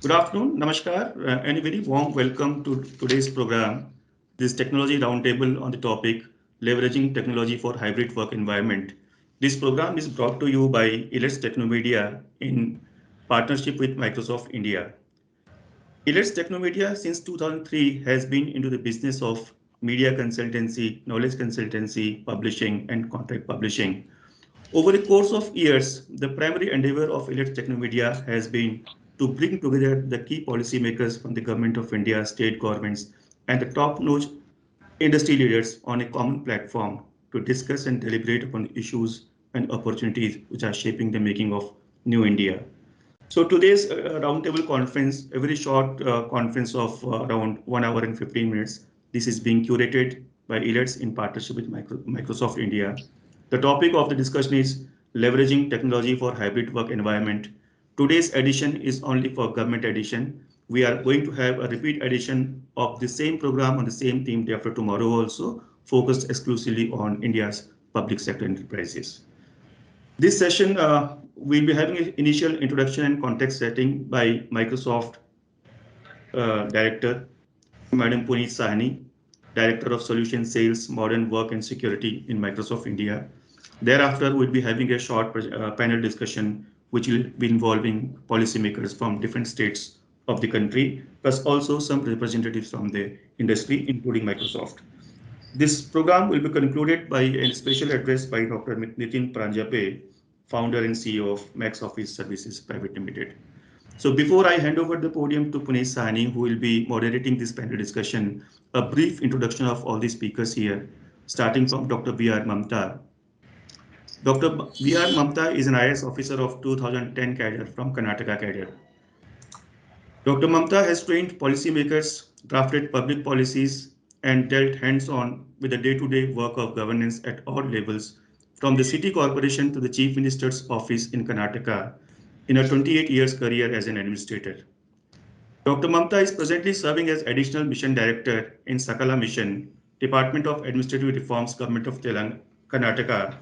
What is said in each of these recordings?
Good afternoon, Namaskar, and a very warm welcome to today's program, this technology roundtable on the topic leveraging technology for hybrid work environment. This program is brought to you by Elets Technomedia in partnership with Microsoft India. Elets Technomedia since 2003 has been into the business of media consultancy, knowledge consultancy, publishing, and contract publishing. Over the course of years, the primary endeavor of Elets Technomedia has been to bring together the key policymakers from the Government of India, state governments, and the top-notch industry leaders on a common platform to discuss and deliberate upon issues and opportunities which are shaping the making of New India. So today's roundtable conference, a very short conference of around 1 hour and 15 minutes. This is being curated by Elets in partnership with Microsoft India. The topic of the discussion is leveraging technology for hybrid work environment. Today's edition is only for government edition. We are going to have a repeat edition of the same program on the same theme day after tomorrow also, focused exclusively on India's public sector enterprises. This session, we'll be having an initial introduction and context setting by Microsoft Director, Madam Puneet Sahni, Director of Solution Sales, Modern Work and Security in Microsoft India. Thereafter, we'll be having a short panel discussion, which will be involving policymakers from different states of the country, plus also some representatives from the industry, including Microsoft. This program will be concluded by a special address by Dr. Nitin Pranjape, founder and CEO of Max Office Services Private Limited. So before I hand over the podium to Puneet Sahni, who will be moderating this panel discussion, a brief introduction of all the speakers here, starting from Dr. B.R. Mamta. Dr. B.R. Mamta is an IAS officer of 2010 cadre from Karnataka cadre. Dr. Mamta has trained policymakers, drafted public policies, and dealt hands-on with the day-to-day work of governance at all levels, from the city corporation to the Chief Minister's office in Karnataka, in a 28 years career as an administrator. Dr. Mamta is presently serving as Additional Mission Director in Sakala Mission, Department of Administrative Reforms, Government of Karnataka,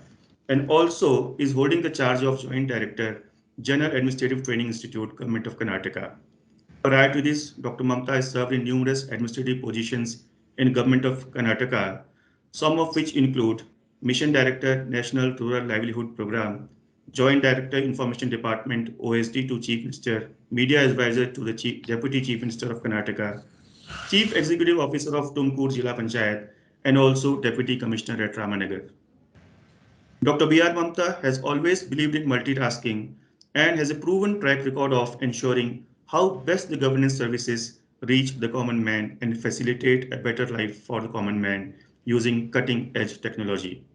and also is holding the charge of Joint Director, General Administrative Training Institute, Government of Karnataka. Prior to this, Dr. Mamta has served in numerous administrative positions in Government of Karnataka, some of which include Mission Director, National Rural Livelihood Program, Joint Director, Information Department, OSD to Chief Minister, Media Advisor to the Deputy Chief Minister of Karnataka, Chief Executive Officer of Tumkur Jila Panchayat, and also Deputy Commissioner at Ramanagar. Dr. B.R. Mamta has always believed in multitasking and has a proven track record of ensuring how best the governance services reach the common man and facilitate a better life for the common man using cutting-edge technology.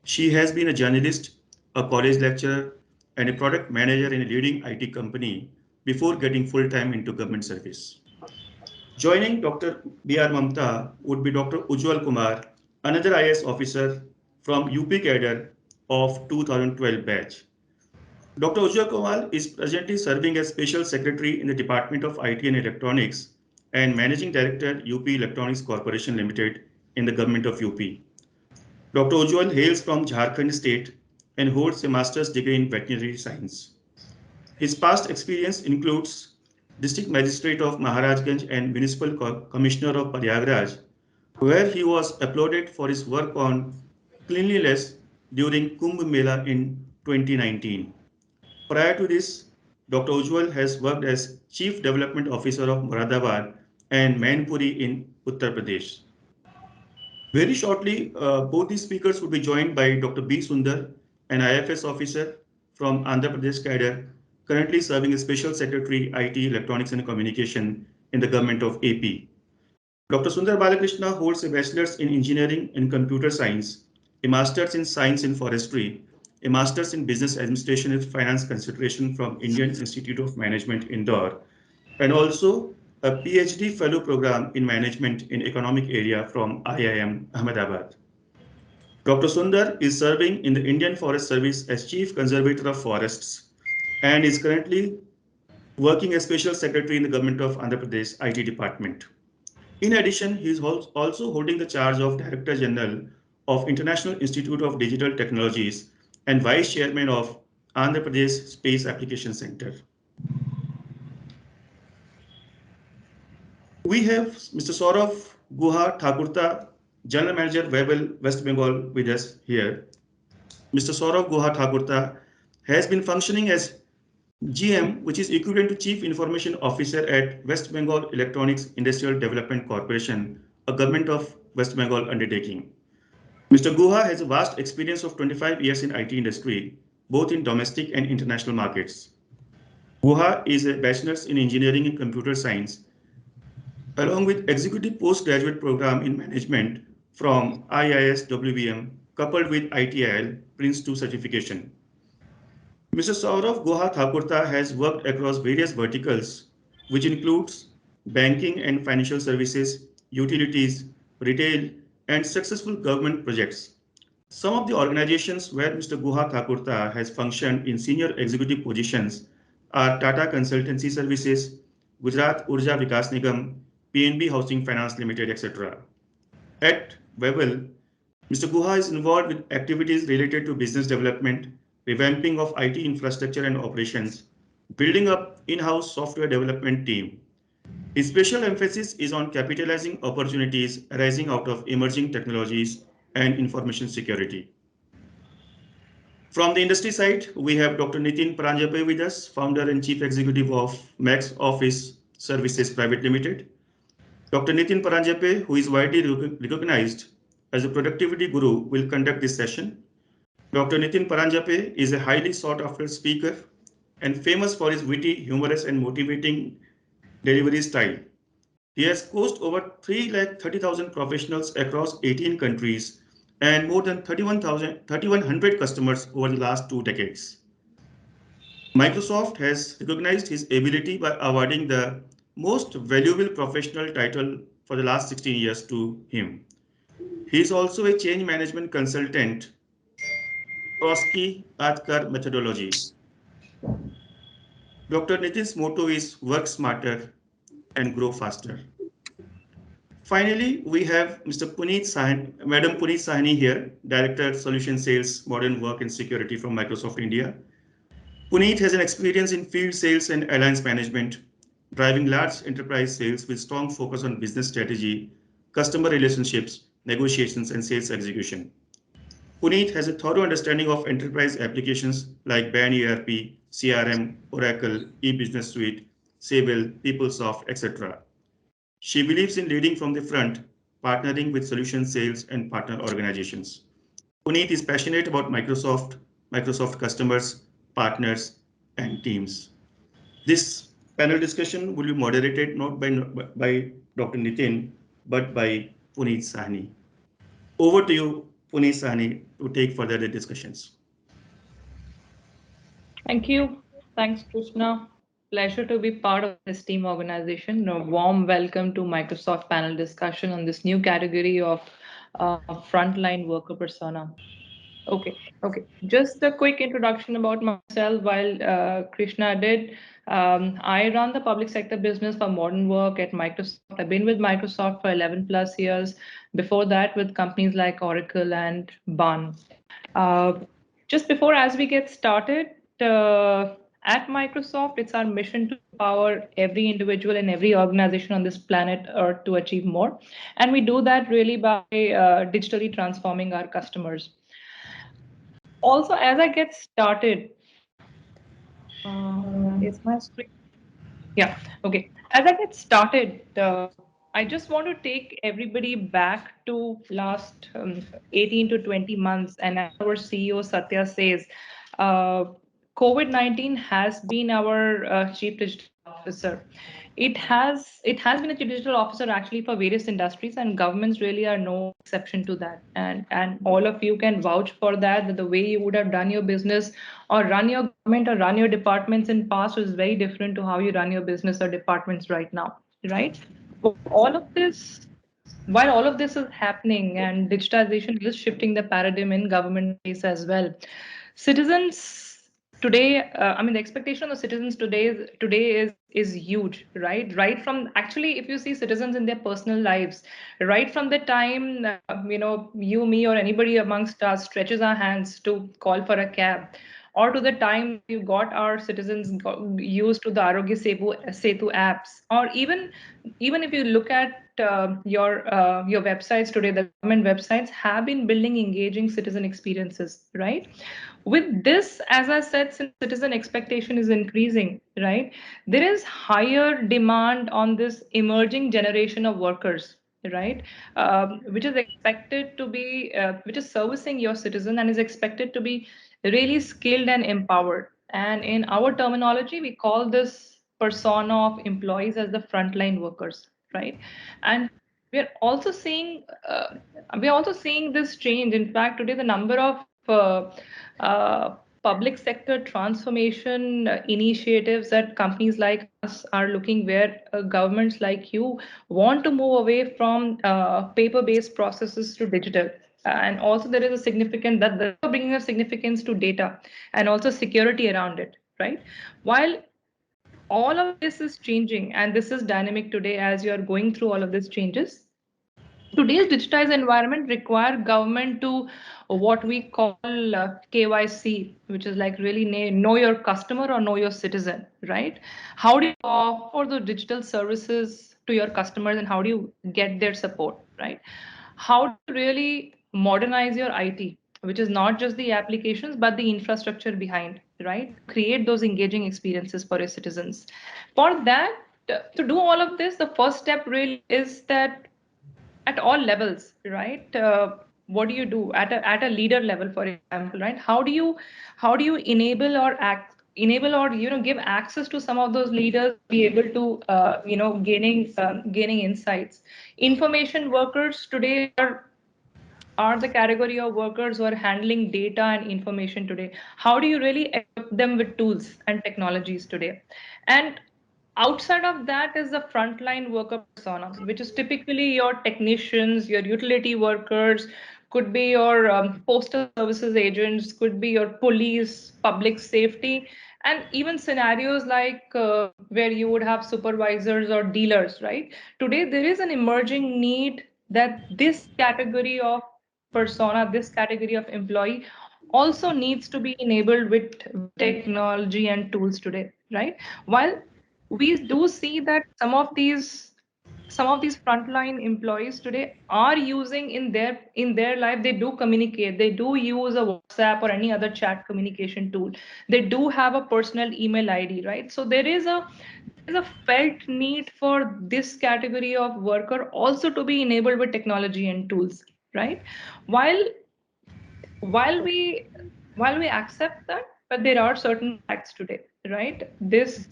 She has been a journalist, a college lecturer, and a product manager in a leading IT company before getting full-time into government service. Joining Dr. B.R. Mamta would be Dr. Ujjwal Kumar, another IAS officer from UP cadre of 2012 batch. Dr. Ujjwal Kumar is presently serving as Special Secretary in the Department of IT and Electronics and Managing Director UP Electronics Corporation Limited in the Government of UP. Dr. Ujjwal hails from Jharkhand state and holds a master's degree in veterinary science. His past experience includes District Magistrate of Maharajganj and Municipal Commissioner of Prayagraj, where he was applauded for his work on cleanliness during Kumbh Mela in 2019. Prior to this, Dr. Ujjwal has worked as Chief Development Officer of Moradabad and Mainpuri in Uttar Pradesh. Very shortly, both these speakers will be joined by Dr. B. Sundar, an IFS officer from Andhra Pradesh cadre, currently serving as Special Secretary IT, Electronics and Communication in the government of AP. Dr. Sundar Balakrishna holds a bachelor's in engineering and computer science, a master's in science in forestry, a master's in business administration and finance concentration from Indian Institute of Management, Indore, and also a PhD fellow program in management in economic area from IIM Ahmedabad. Dr. Sundar is serving in the Indian Forest Service as Chief Conservator of Forests and is currently working as Special Secretary in the Government of Andhra Pradesh IT Department. In addition, he is also holding the charge of Director General of International Institute of Digital Technologies and Vice Chairman of Andhra Pradesh Space Application Center. We have Mr. Saurav Guha Thakurta, General Manager, Webel, West Bengal, with us here. Mr. Saurav Guha Thakurta has been functioning as GM, which is equivalent to Chief Information Officer at West Bengal Electronics Industrial Development Corporation, a government of West Bengal undertaking. Mr. Guha has a vast experience of 25 years in IT industry, both in domestic and international markets. Guha is a bachelor's in engineering and computer science, along with executive postgraduate program in management from IIS WBM, coupled with ITIL Prince 2 certification. Mr. Saurav Guha Thakurta has worked across various verticals, which includes banking and financial services, utilities, retail, and successful government projects. Some of the organizations where Mr. Guha Thakurta has functioned in senior executive positions are Tata Consultancy Services, Gujarat Urja Vikas Nigam, PNB Housing Finance Limited, etc. At Webel, Mr. Guha is involved with activities related to business development, revamping of IT infrastructure and operations, building up in-house software development team. His special emphasis is on capitalizing opportunities arising out of emerging technologies and information security. From the industry side, we have Dr. Nitin Pranjape with us, founder and chief executive of Max Office Services Private Limited. Dr. Nitin Paranjape, who is widely recognized as a productivity guru, will conduct this session. Dr. Nitin Paranjape is a highly sought after speaker and famous for his witty, humorous, and motivating delivery style. He has coached over 330,000 professionals across 18 countries and more than 3,100 customers over the last 2 decades. Microsoft has recognized his ability by awarding the most valuable professional title for the last 16 years to him. He is also a change management consultant, Trotsky Atkar methodology. Dr. Nitin's motto is work smarter and grow faster. Finally, we have Mr. Madam Puneet Sahani here, Director Solution Sales, Modern Work and Security from Microsoft India. Puneet has an experience in field sales and alliance management, driving large enterprise sales with strong focus on business strategy, customer relationships, negotiations, and sales execution. Puneet has a thorough understanding of enterprise applications like BAN ERP, CRM, Oracle, e-business suite, Sable, PeopleSoft, etc. She believes in leading from the front, partnering with solution sales and partner organizations. Puneet is passionate about Microsoft customers, partners, and teams. This panel discussion will be moderated not by Dr. Nitin, but by Puneet Sahni. Over to you, Puneet Sahni, to take further the discussions. Thank you. Thanks, Krishna. Pleasure to be part of this team organization. A warm welcome to Microsoft panel discussion on this new category of frontline worker persona. Okay, okay. Just a quick introduction about myself while Krishna did. I run the public sector business for modern work at Microsoft. I've been with Microsoft for 11 plus years. Before that, with companies like Oracle and Bun. Uh, just before, as we get started, at Microsoft, it's our mission to empower every individual and every organization on this planet Earth to achieve more. And we do that really by digitally transforming our customers. Also, as I get started, is my screen? Yeah, okay. As I get started, I just want to take everybody back to last 18 to 20 months. And as our CEO Satya says, uh, COVID-19 has been our chief digital officer. It has been a chief digital officer actually for various industries, and governments really are no exception to that. And all of you can vouch for that, that the way you would have done your business or run your government or run your departments in past is very different to how you run your business or departments right now, right? But while all of this is happening and digitization is shifting the paradigm in government space as well, citizens today, I mean, the expectation of the citizens today is huge, right? Right from actually, if you see citizens in their personal lives, right from the time you, me, or anybody amongst us stretches our hands to call for a cab, or to the time that you got our citizens used to the Arogya Setu apps, or even if you look at your websites today, the government websites have been building engaging citizen experiences, right? With this, as I said, since citizen expectation is increasing, right, there is higher demand on this emerging generation of workers, right, which is expected to be, which is servicing your citizen and is expected to be really skilled and empowered. And in our terminology, we call this persona of employees as the frontline workers, right? And we're also seeing this change. In fact, today the number of public sector transformation initiatives that companies like us are looking, where governments like you want to move away from paper-based processes to digital. And also there is a significant that they're bringing a significance to data and also security around it, right? While all of this is changing and this is dynamic today as you are going through all of these changes, today's digitized environment require government to what we call KYC, which is like really know your customer or know your citizen, right? How do you offer the digital services to your customers and how do you get their support, right? How do you really modernize your IT, which is not just the applications, but the infrastructure behind, right? To create those engaging experiences for your citizens. For that, to do all of this, the first step really is that at all levels, right? What do you do at a leader level, for example, right? How do you enable or give access to some of those leaders to be able to gaining insights. Information workers today are the category of workers who are handling data and information today. How do you really equip them with tools and technologies today? And outside of that is the frontline worker persona, which is typically your technicians, your utility workers, could be your postal services agents, could be your police, public safety, and even scenarios like where you would have supervisors or dealers, right? Today, there is an emerging need that this category of persona, this category of employee also needs to be enabled with technology and tools today, right? While we do see that some of these frontline employees today are using in their life, they do communicate, they do use a WhatsApp or any other chat communication tool, they do have a personal email ID, right? So there is a felt need for this category of worker also to be enabled with technology and tools, right? While while we while we accept that, but there are certain facts today, right? This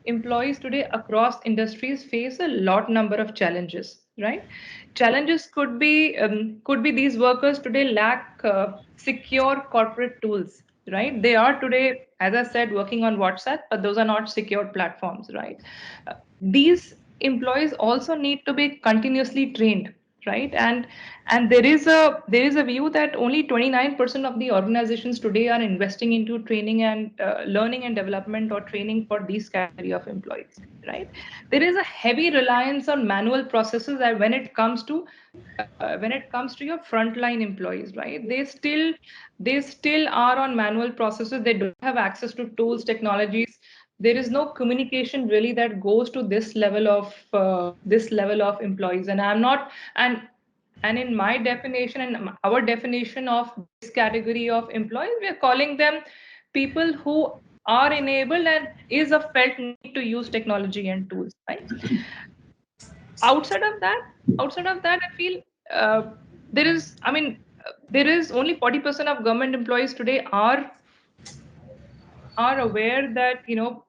employees today across industries face a lot number of challenges, right? Challenges could be these workers today lack secure corporate tools, right? They are today, as I said, working on WhatsApp, but those are not secure platforms, right? These employees also need to be continuously trained, right? And there is a view that only 29% of the organizations today are investing into training and learning and development or training for these category of employees, right? There is a heavy reliance on manual processes that when it comes to your frontline employees, right? They still are on manual processes, they don't have access to tools, technologies. There is no communication really that goes to this level of employees. And I'm not and in my definition and our definition of this category of employees, we are calling them people who are enabled and is a felt need to use technology and tools, right? Outside of that outside of that I feel there is I mean there is only 40% of government employees today are aware that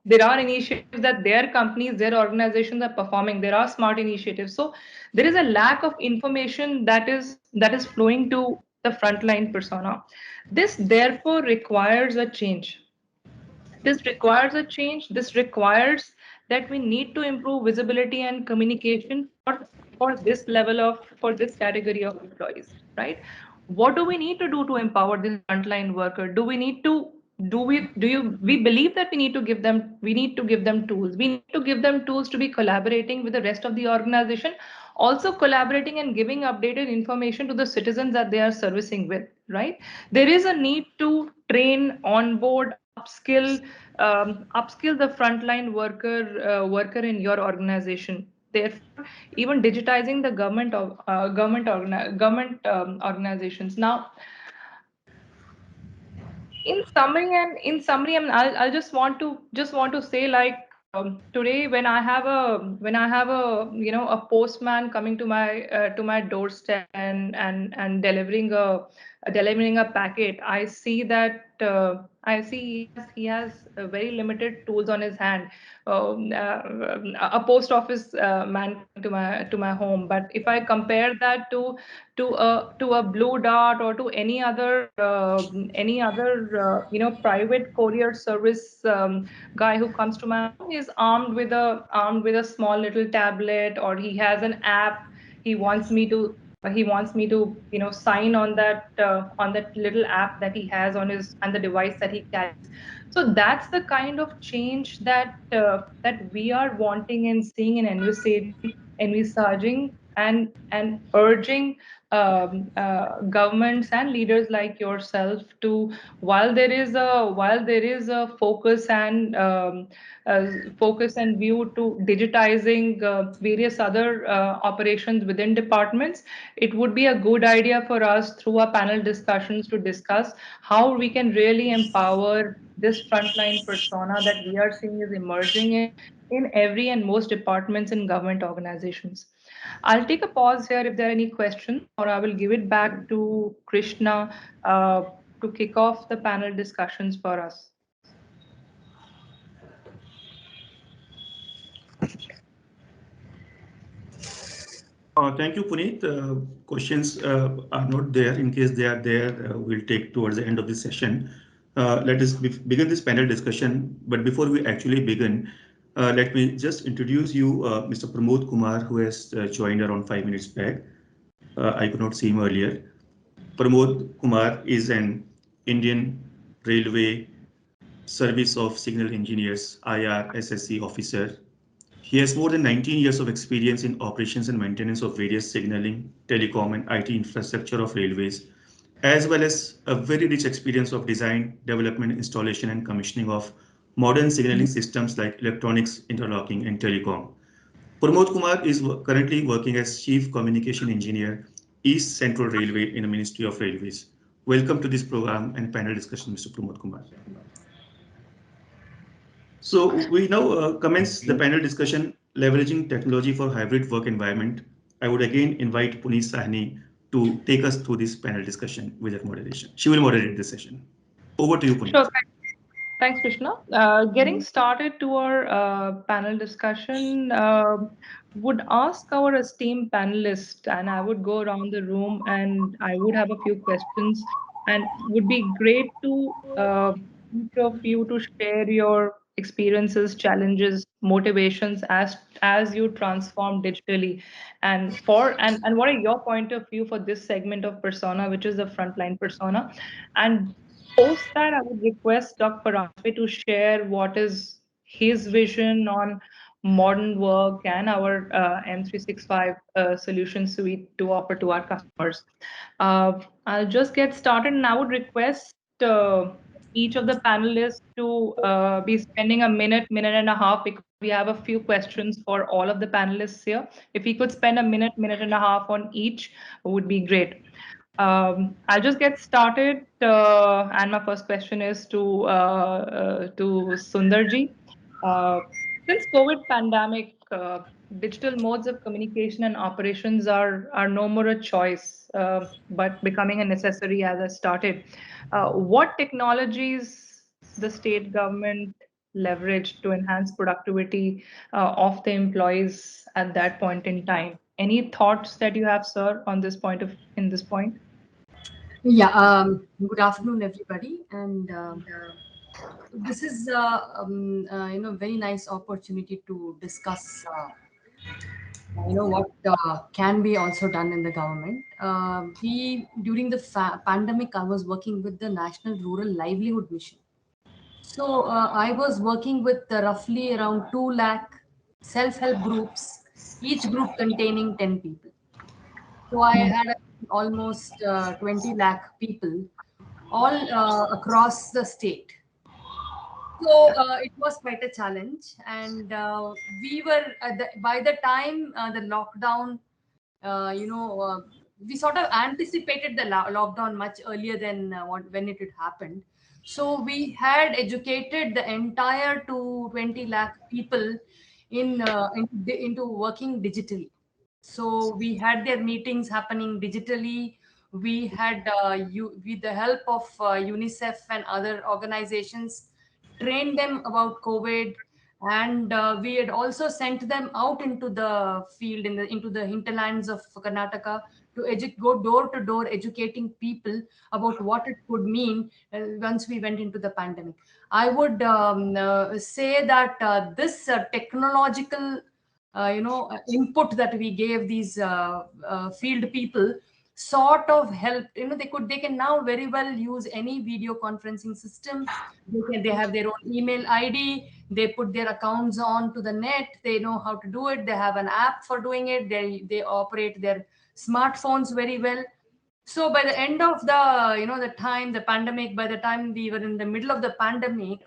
there are initiatives that their companies, their organizations are performing. There are smart initiatives, so there is a lack of information that is flowing to the frontline persona. This therefore requires a change. This requires that we need to improve visibility and communication for this category of employees, right? What do we need to do to empower this frontline worker? Do we need to do we believe that we need to give them tools. We need to give them tools to be collaborating with the rest of the organization, also collaborating and giving updated information to the citizens that they are servicing with, right? There is a need to train, onboard, upskill the frontline worker in your organization. Therefore, even digitizing the government organizations. Now, in summary, I'll just want to say, like, today, when I have a a postman coming to my doorstep and delivering a packet, I see he has very limited tools on his hand. A post office man coming to my home. But if I compare that to a blue dart, or to any other private courier service guy who comes to my home, is armed with a small little tablet, or he has an app. He wants me to sign on that little app that he has on his and the device that he carries. So that's the kind of change that we are wanting and seeing and envisaging and urging governments and leaders like yourself to, while there is a focus and view to digitizing various other operations within departments. It would be a good idea for us, through our panel discussions, to discuss how we can really empower this frontline persona that we are seeing is emerging in every and most departments in government organizations. I'll take a pause here if there are any questions, or I will give it back to Krishna to kick off the panel discussions for us. Thank you, Puneet. Questions are not there. In case they are there, we'll take towards the end of the session. Let us begin this panel discussion. But before we actually begin, let me just introduce you, Mr. Pramod Kumar, who has joined around 5 minutes back. I could not see him earlier. Pramod Kumar is an Indian Railway Service of Signal Engineers IRSSC officer. He has more than 19 years of experience in operations and maintenance of various signaling, telecom, and IT infrastructure of railways, as well as a very rich experience of design, development, installation, and commissioning of modern signaling systems like electronics, interlocking, and telecom. Pramod Kumar is currently working as Chief Communication Engineer, East Central Railway in the Ministry of Railways. Welcome to this program and panel discussion, Mr. Pramod Kumar. So we now commence the panel discussion, leveraging technology for hybrid work environment. I would again invite Puneet Sahni to take us through this panel discussion with her moderation. She will moderate this session. Over to you, Sure. Puneet. Thanks, Krishna. Getting started to our panel discussion, would ask our esteemed panelists, and I would go around the room and I would have a few questions, and would be great to each of you to share your experiences, challenges, motivations as you transform digitally, and what are your point of view for this segment of persona, which is the frontline persona, and post that, I would request Dr. Paramve to share what is his vision on modern work and our M365 solution suite to offer to our customers. I'll just get started, and I would request each of the panelists to be spending a minute and a half, because we have a few questions for all of the panelists here. If we could spend a minute and a half on each, would be great. I'll just get started, and my first question is to Sundarji. Uh, since COVID pandemic, digital modes of communication and operations are no more a choice, but becoming a necessary as I started. What technologies the state government leveraged to enhance productivity of the employees at that point in time? Any thoughts that you have, sir, on this in this point? Yeah, good afternoon, everybody. And this is, very nice opportunity to discuss, what can be also done in the government. During the pandemic, I was working with the National Rural Livelihood Mission. So I was working with roughly around 2 lakh self-help groups, each group containing 10 people. So I had a almost 20 lakh people all across the state. So it was quite a challenge, and we were by the time the lockdown, you know, we sort of anticipated the lockdown much earlier than when it had happened. So we had educated the entire to 20 lakh people into working digitally. So we had their meetings happening digitally. We had with the help of UNICEF and other organizations, trained them about COVID, and we had also sent them out into the field into the hinterlands of Karnataka to go door to door educating people about what it could mean once we went into the pandemic. I would say that this technological input that we gave these field people sort of helped. They can now very well use any video conferencing system. They have their own email ID, they put their accounts on to the net, they know how to do it, they have an app for doing it, they operate their smartphones very well. So by the end of the pandemic, by the time we were in the middle of the pandemic,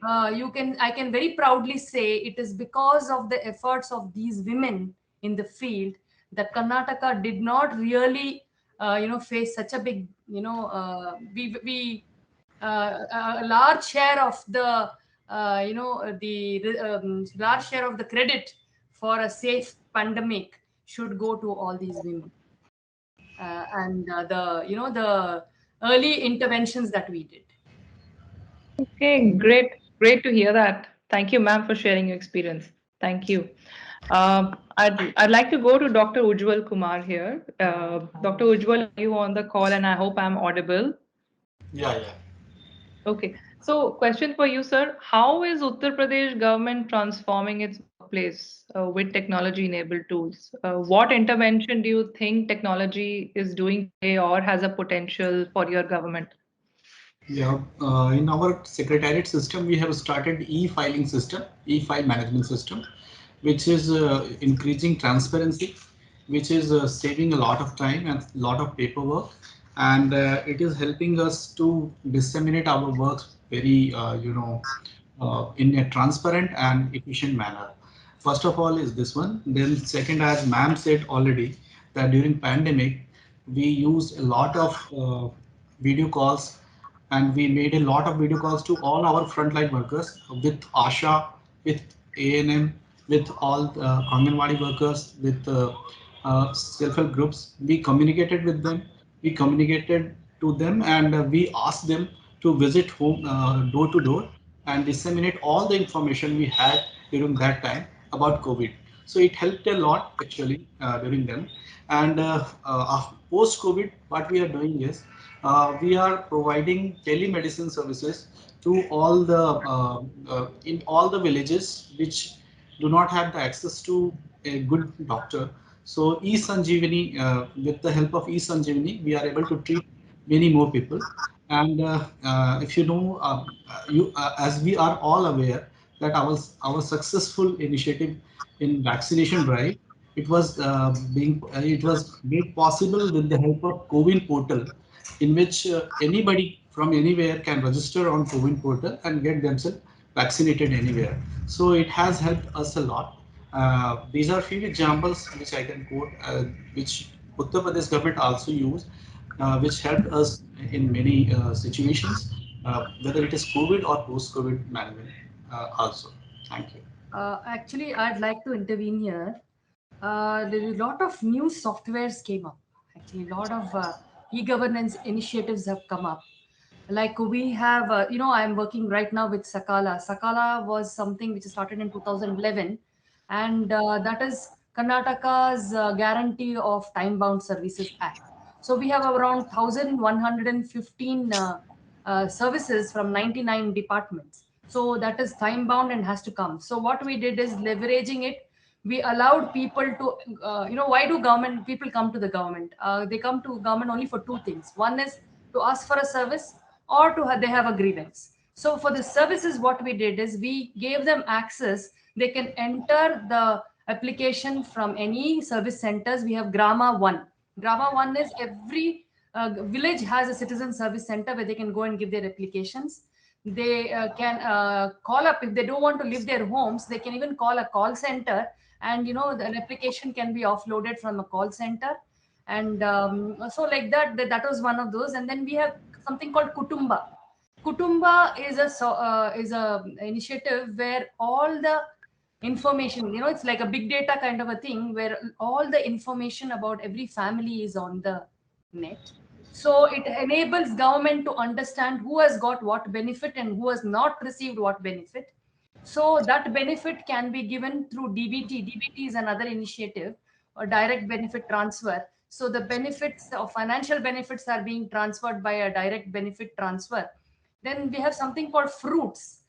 I can very proudly say it is because of the efforts of these women in the field that Karnataka did not really face such a big, we a large share of the large share of the credit for a safe pandemic should go to all these women, and the early interventions that we did. Okay, great. Great to hear that. Thank you, ma'am, for sharing your experience. Thank you. I'd like to go to Dr. Ujjwal Kumar here. Dr. Ujjwal, are you on the call? And I hope I'm audible. Yeah, yeah. Okay. So, question for you, sir. How is Uttar Pradesh government transforming its workplace with technology-enabled tools? What intervention do you think technology is doing today or has a potential for your government? Yeah, in our secretariat system, we have started e-filing system, e-file management system, which is increasing transparency, which is saving a lot of time and a lot of paperwork, and it is helping us to disseminate our works very, in a transparent and efficient manner. First of all is this one. Then second, as ma'am said already, that during pandemic, we used a lot of video calls, and we made a lot of video calls to all our frontline workers with ASHA, with ANM, with all Anganwadi workers, with self-help groups. We communicated with them, we communicated to them, and we asked them to visit home door to door and disseminate all the information we had during that time about COVID. So it helped a lot actually during them. And post COVID, what we are doing is we are providing telemedicine services to all the in all the villages which do not have the access to a good doctor. So e-Sanjeevani, with the help of e-Sanjeevani, we are able to treat many more people. And if you know, as we are all aware that our successful initiative in vaccination drive, it was made possible with the help of CoWIN portal, in which anybody from anywhere can register on CoWIN portal and get themselves vaccinated anywhere. So it has helped us a lot. These are few examples which I can quote, which Uttar Pradesh government also used, which helped us in many situations, whether it is COVID or post-COVID management also. Thank you. Actually, I'd like to intervene here. There is a lot of new softwares came up. Actually, a lot of e-governance initiatives have come up. Like we have, I'm working right now with Sakala. Sakala was something which started in 2011, and that is Karnataka's Guarantee of Time-Bound Services Act. So we have around 1,115 services from 99 departments. So that is time bound and has to come. So what we did is leveraging it. We allowed people to, why do government people come to the government? They come to government only for two things. One is to ask for a service, or they have a grievance. So for the services, what we did is we gave them access. They can enter the application from any service centers. We have Grama 1. Drama one is every village has a citizen service center where they can go and give their applications. They can call up if they don't want to leave their homes. They can even call a call center, and an application can be offloaded from a call center. And so like that was one of those. And then we have something called Kutumba is a initiative where all the information, it's like a big data kind of a thing where all the information about every family is on the net. So it enables government to understand who has got what benefit and who has not received what benefit. So that benefit can be given through DBT. DBT is another initiative, or direct benefit transfer. So the benefits or financial benefits are being transferred by a direct benefit transfer. Then we have something called fruits,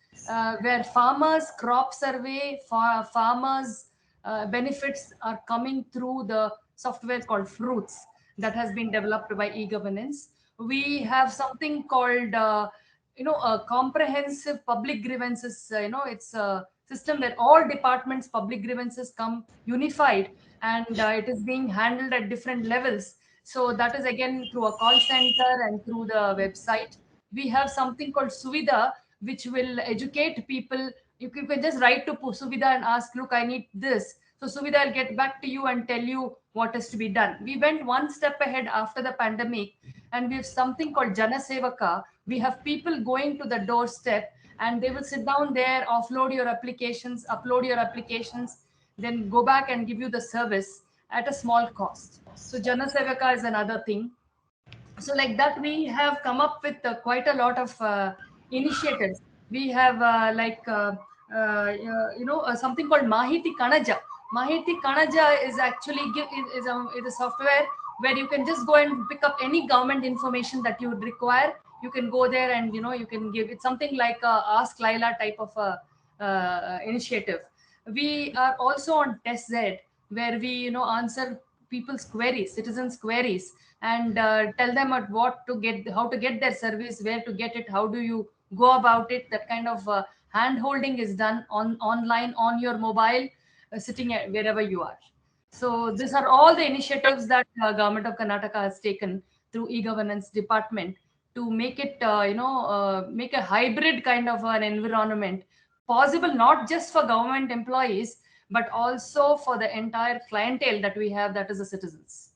where farmers crop survey for farmers benefits are coming through the software called fruits that has been developed by eGovernance. We have something called a comprehensive public grievances. It's a system where all departments public grievances come unified, and it is being handled at different levels. So that is again through a call center and through the website. We have something called Suvida, which will educate people. You can just write to Suvida and ask, look, I need this. So Suvida will get back to you and tell you what is to be done. We went one step ahead after the pandemic, and we have something called Jana Sevaka. We have people going to the doorstep, and they will sit down there, offload your applications, upload your applications, then go back and give you the service at a small cost. So Jana Sevaka is another thing. So like that we have come up with quite a lot of initiatives. We have something called Mahiti Kanaja. Mahiti Kanaja is actually is a software where you can just go and pick up any government information that you would require. You can go there and you can give it something like a Ask Laila type of a initiative. We are also on TestZ, where we answer people's queries, citizens queries, and tell them at what to get, how to get their service, where to get it, how do you go about it. That kind of hand holding is done online on your mobile, sitting at wherever you are. So these are all the initiatives that government of Karnataka has taken through e-governance department to make it make a hybrid kind of an environment possible, not just for government employees but also for the entire clientele that we have, that is the citizens.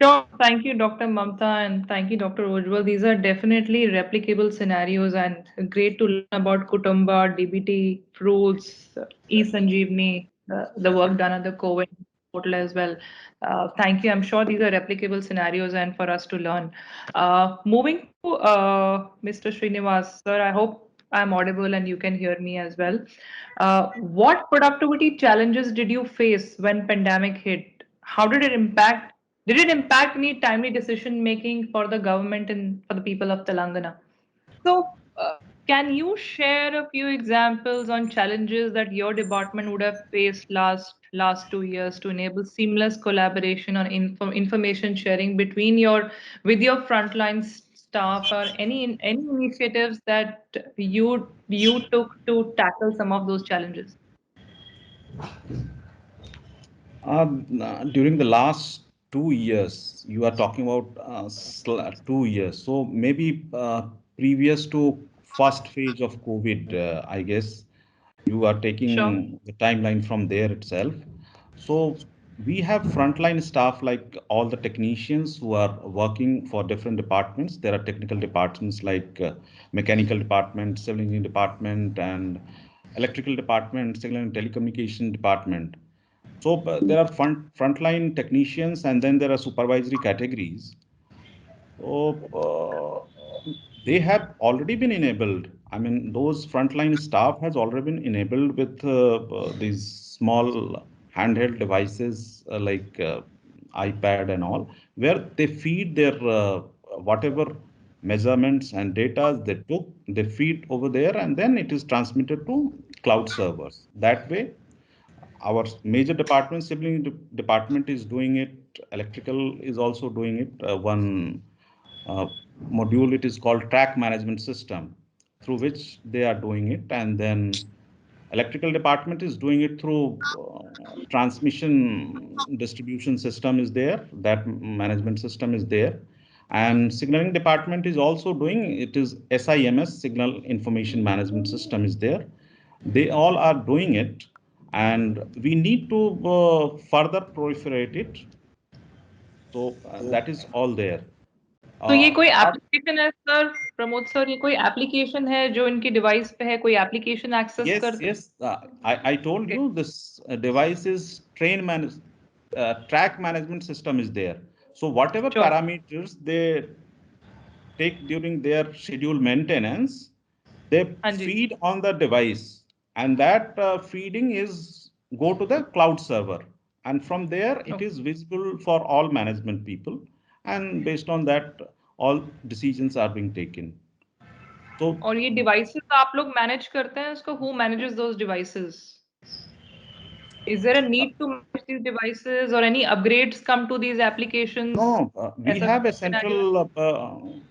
Sure. Thank you, Dr. Mamta, and thank you, Dr. Ujjwal. These are definitely replicable scenarios and great to learn about Kutumba, DBT, Fruits, e-Sanjeevani, the work done at the COVID portal as well. Thank you. I'm sure these are replicable scenarios and for us to learn. Moving to Mr. Srinivas, sir, I hope I'm audible and you can hear me as well. What productivity challenges did you face when pandemic hit? How did it impact? Did it impact any timely decision making for the government and for the people of Telangana? So, can you share a few examples on challenges that your department would have faced last 2 years to enable seamless collaboration on information sharing between your with your frontline staff, or any initiatives that you took to tackle some of those challenges? During the last 2 years, you are talking about 2 years. So maybe previous to first phase of COVID, I guess you are Sure. taking the timeline from there itself. So we have frontline staff like all the technicians who are working for different departments. There are technical departments like mechanical department, civil engineering department, and electrical department, signal and telecommunication department. So there are frontline technicians, and then there are supervisory categories. So they have already been enabled. I mean, those frontline staff has already been enabled with these small handheld devices like iPad and all, where they feed their whatever measurements and data they took, they feed over there, and then it is transmitted to cloud servers. That way, our major department, sibling department is doing it. Electrical is also doing it. One uh, module, it is called track management system, through which they are doing it. And then Electrical department is doing it through transmission distribution system is there, that management system is there. And signaling department is also doing, it is SIMS, Signal Information Management System is there. They all are doing it, and we need to further proliferate it. So that is all there. तो ये कोई Apart, application है sir, Pramod sir, ये कोई application है जो इनकी device पे है, कोई एप्लीकेशन एक्सेस yes, कर? yes, I told Okay. you this device is track management system is there. So whatever Sure. parameters they take during their scheduled maintenance, they हाँ जी. feed on the device, and that feeding is go to the cloud server, and from there it Okay. is visible for all management people, and based on that all decisions are being taken. So और ये devices आप लोग manage करते हैं इसको? Who manages those devices? Is there a need to manage these devices or any upgrades come to these applications? no, we ऐसा have a scenario? central,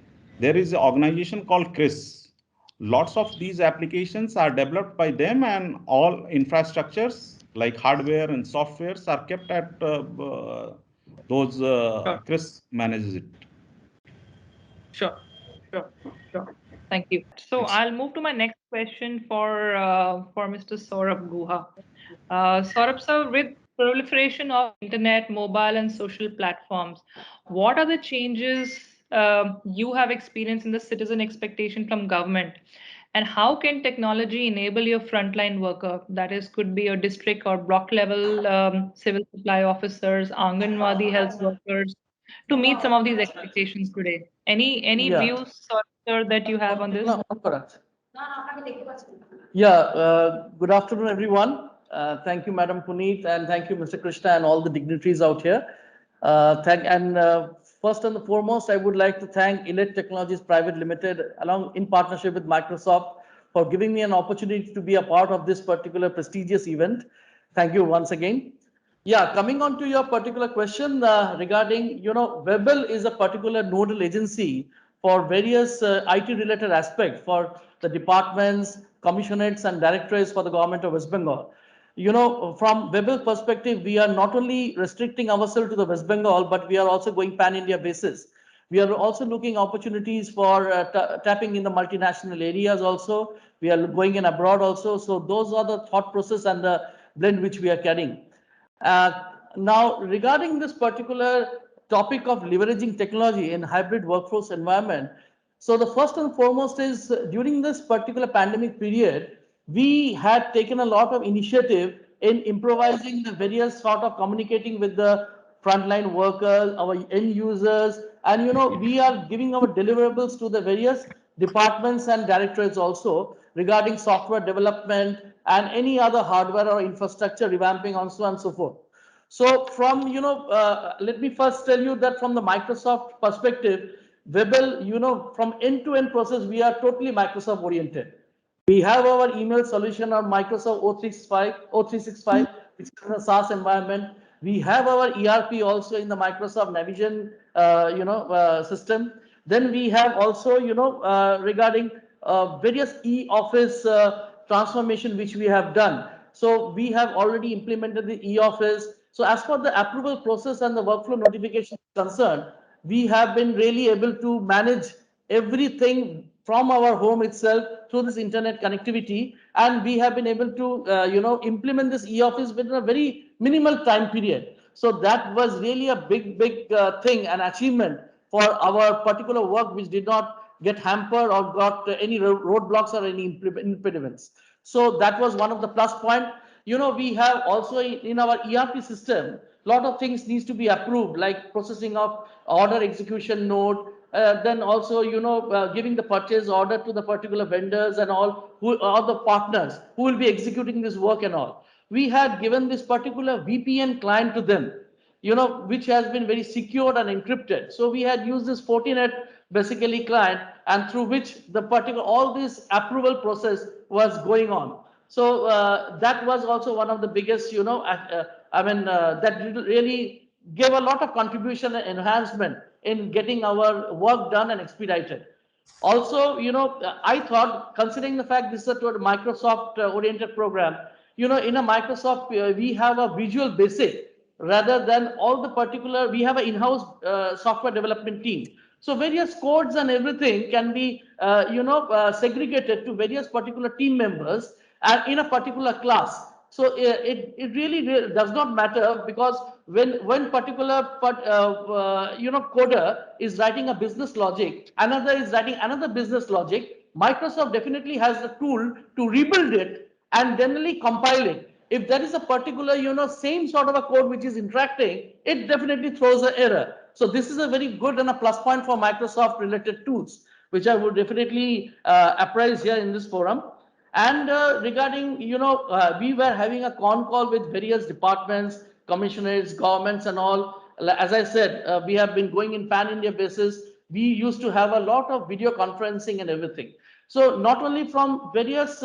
there is an organization called CRIS. Lots of these applications are developed by them, and all infrastructures like hardware and softwares are kept at those Sure. CRIS manages it. Sure, sure, sure. Thank you. So Thanks. I'll move to my next question for Mr. Saurabh Guha. Saurabh sir, with proliferation of internet, mobile, and social platforms, what are the changes you have experienced in the citizen expectation from government? And how can technology enable your frontline worker, that is, could be your district or block level civil supply officers, Anganwadi health workers, to meet some of these expectations today? Any Yeah. views, sir, that you have on this? No, correct. Yeah, good afternoon, everyone. Thank you, Madam Puneet, and thank you, Mr. Krishna, and all the dignitaries out here. First and foremost, I would like to thank Elets Technologies Private Limited, along in partnership with Microsoft, for giving me an opportunity to be a part of this particular prestigious event. Thank you once again. Yeah, coming on to your particular question regarding, WEBL is a particular nodal agency for various IT related aspects for the departments, commissionates and directorates for the government of West Bengal. From WEBL perspective, we are not only restricting ourselves to the West Bengal, but we are also going pan-India basis. We are also looking opportunities for tapping in the multinational areas also. We are going in abroad also. So those are the thought process and the blend which we are carrying. Now, regarding this particular topic of leveraging technology in hybrid workforce environment, so the first and foremost is during this particular pandemic period, we had taken a lot of initiative in improvising the various sort of communicating with the frontline workers, our end users, and we are giving our deliverables to the various departments and directorates also regarding software development and any other hardware or infrastructure revamping and so on and so forth. So from, let me first tell you that from the Microsoft perspective, Webel, from end-to-end process, we are totally Microsoft oriented. We have our email solution on Microsoft O365, which is a SaaS environment. We have our ERP also in the Microsoft Navision, system. Then we have also, regarding various e-office transformation which we have done. So we have already implemented the e-office. So as for the approval process and the workflow notification is concerned, we have been really able to manage everything from our home itself through this internet connectivity, and we have been able to implement this e-office within a very minimal time period. So that was really a big thing, an achievement for our particular work, which did not get hampered or got any roadblocks or any impediments. So that was one of the plus point. We have also in our ERP system, a lot of things needs to be approved, like processing of order execution note, then also, giving the purchase order to the particular vendors and all, who are the partners who will be executing this work and all. We had given this particular VPN client to them, which has been very secured and encrypted. So we had used this Fortinet basically client, and through which the particular all this approval process was going on. So that was also one of the biggest, that really gave a lot of contribution and enhancement in getting our work done and expedited. Also, I thought, considering the fact this is a Microsoft oriented program, in a Microsoft, we have a visual basic rather than all the particular, we have an in-house software development team. So various codes and everything can be, segregated to various particular team members and in a particular class. So it really does not matter, because when particular coder is writing a business logic, another is writing another business logic, Microsoft definitely has the tool to rebuild it and generally compile it. If there is a particular same sort of a code which is interacting, it definitely throws an error. So this is a very good and a plus point for Microsoft related tools, which I would definitely appraise here in this forum. And regarding, we were having a con call with various departments, commissioners, governments, and all. As I said, we have been going in pan India basis. We used to have a lot of video conferencing and everything. So not only from various,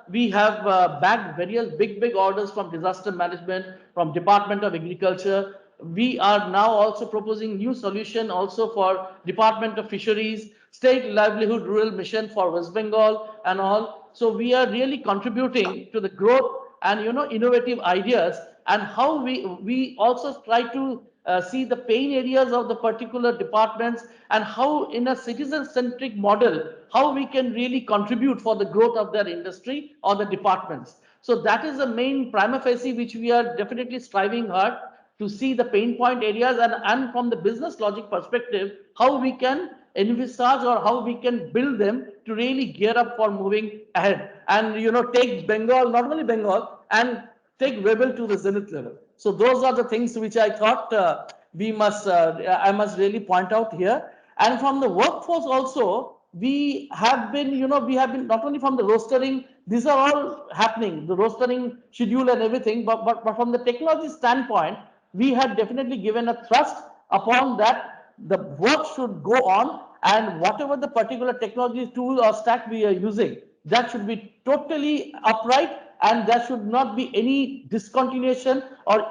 we have bagged various big orders from disaster management, from Department of Agriculture. We are now also proposing new solution also for Department of Fisheries, State Livelihood Rural Mission for West Bengal and all. So we are really contributing to the growth and innovative ideas, and how we also try to see the pain areas of the particular departments, and how in a citizen centric model, how we can really contribute for the growth of their industry or the departments. So that is the main prima facie which we are definitely striving hard to see the pain point areas, and from the business logic perspective, how we can envisage or how we can build them to really gear up for moving ahead, and take Bengal, not only Bengal, and take Webel to the zenith level. So those are the things which I thought I must really point out here. And from the workforce also, we have been, not only from the rostering, these are all happening, the rostering schedule and everything, but from the technology standpoint, we had definitely given a thrust upon that the work should go on, and whatever the particular technology tool or stack we are using, that should be totally upright, and there should not be any discontinuation or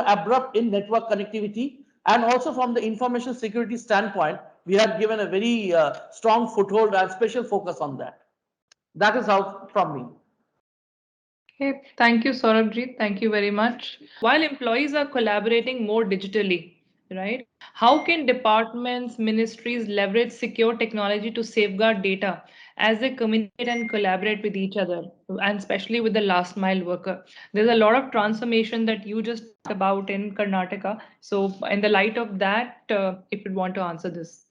abrupt in network connectivity. And also from the information security standpoint, we have given a very strong foothold and special focus on that. That is how from me. Okay, thank you, Saurabhji. Thank you very much. While employees are collaborating more digitally, right? How can departments, ministries leverage secure technology to safeguard data as they communicate and collaborate with each other, and especially with the last mile worker? There's a lot of transformation that you just talked about in Karnataka. So, in the light of that, if you want to answer this.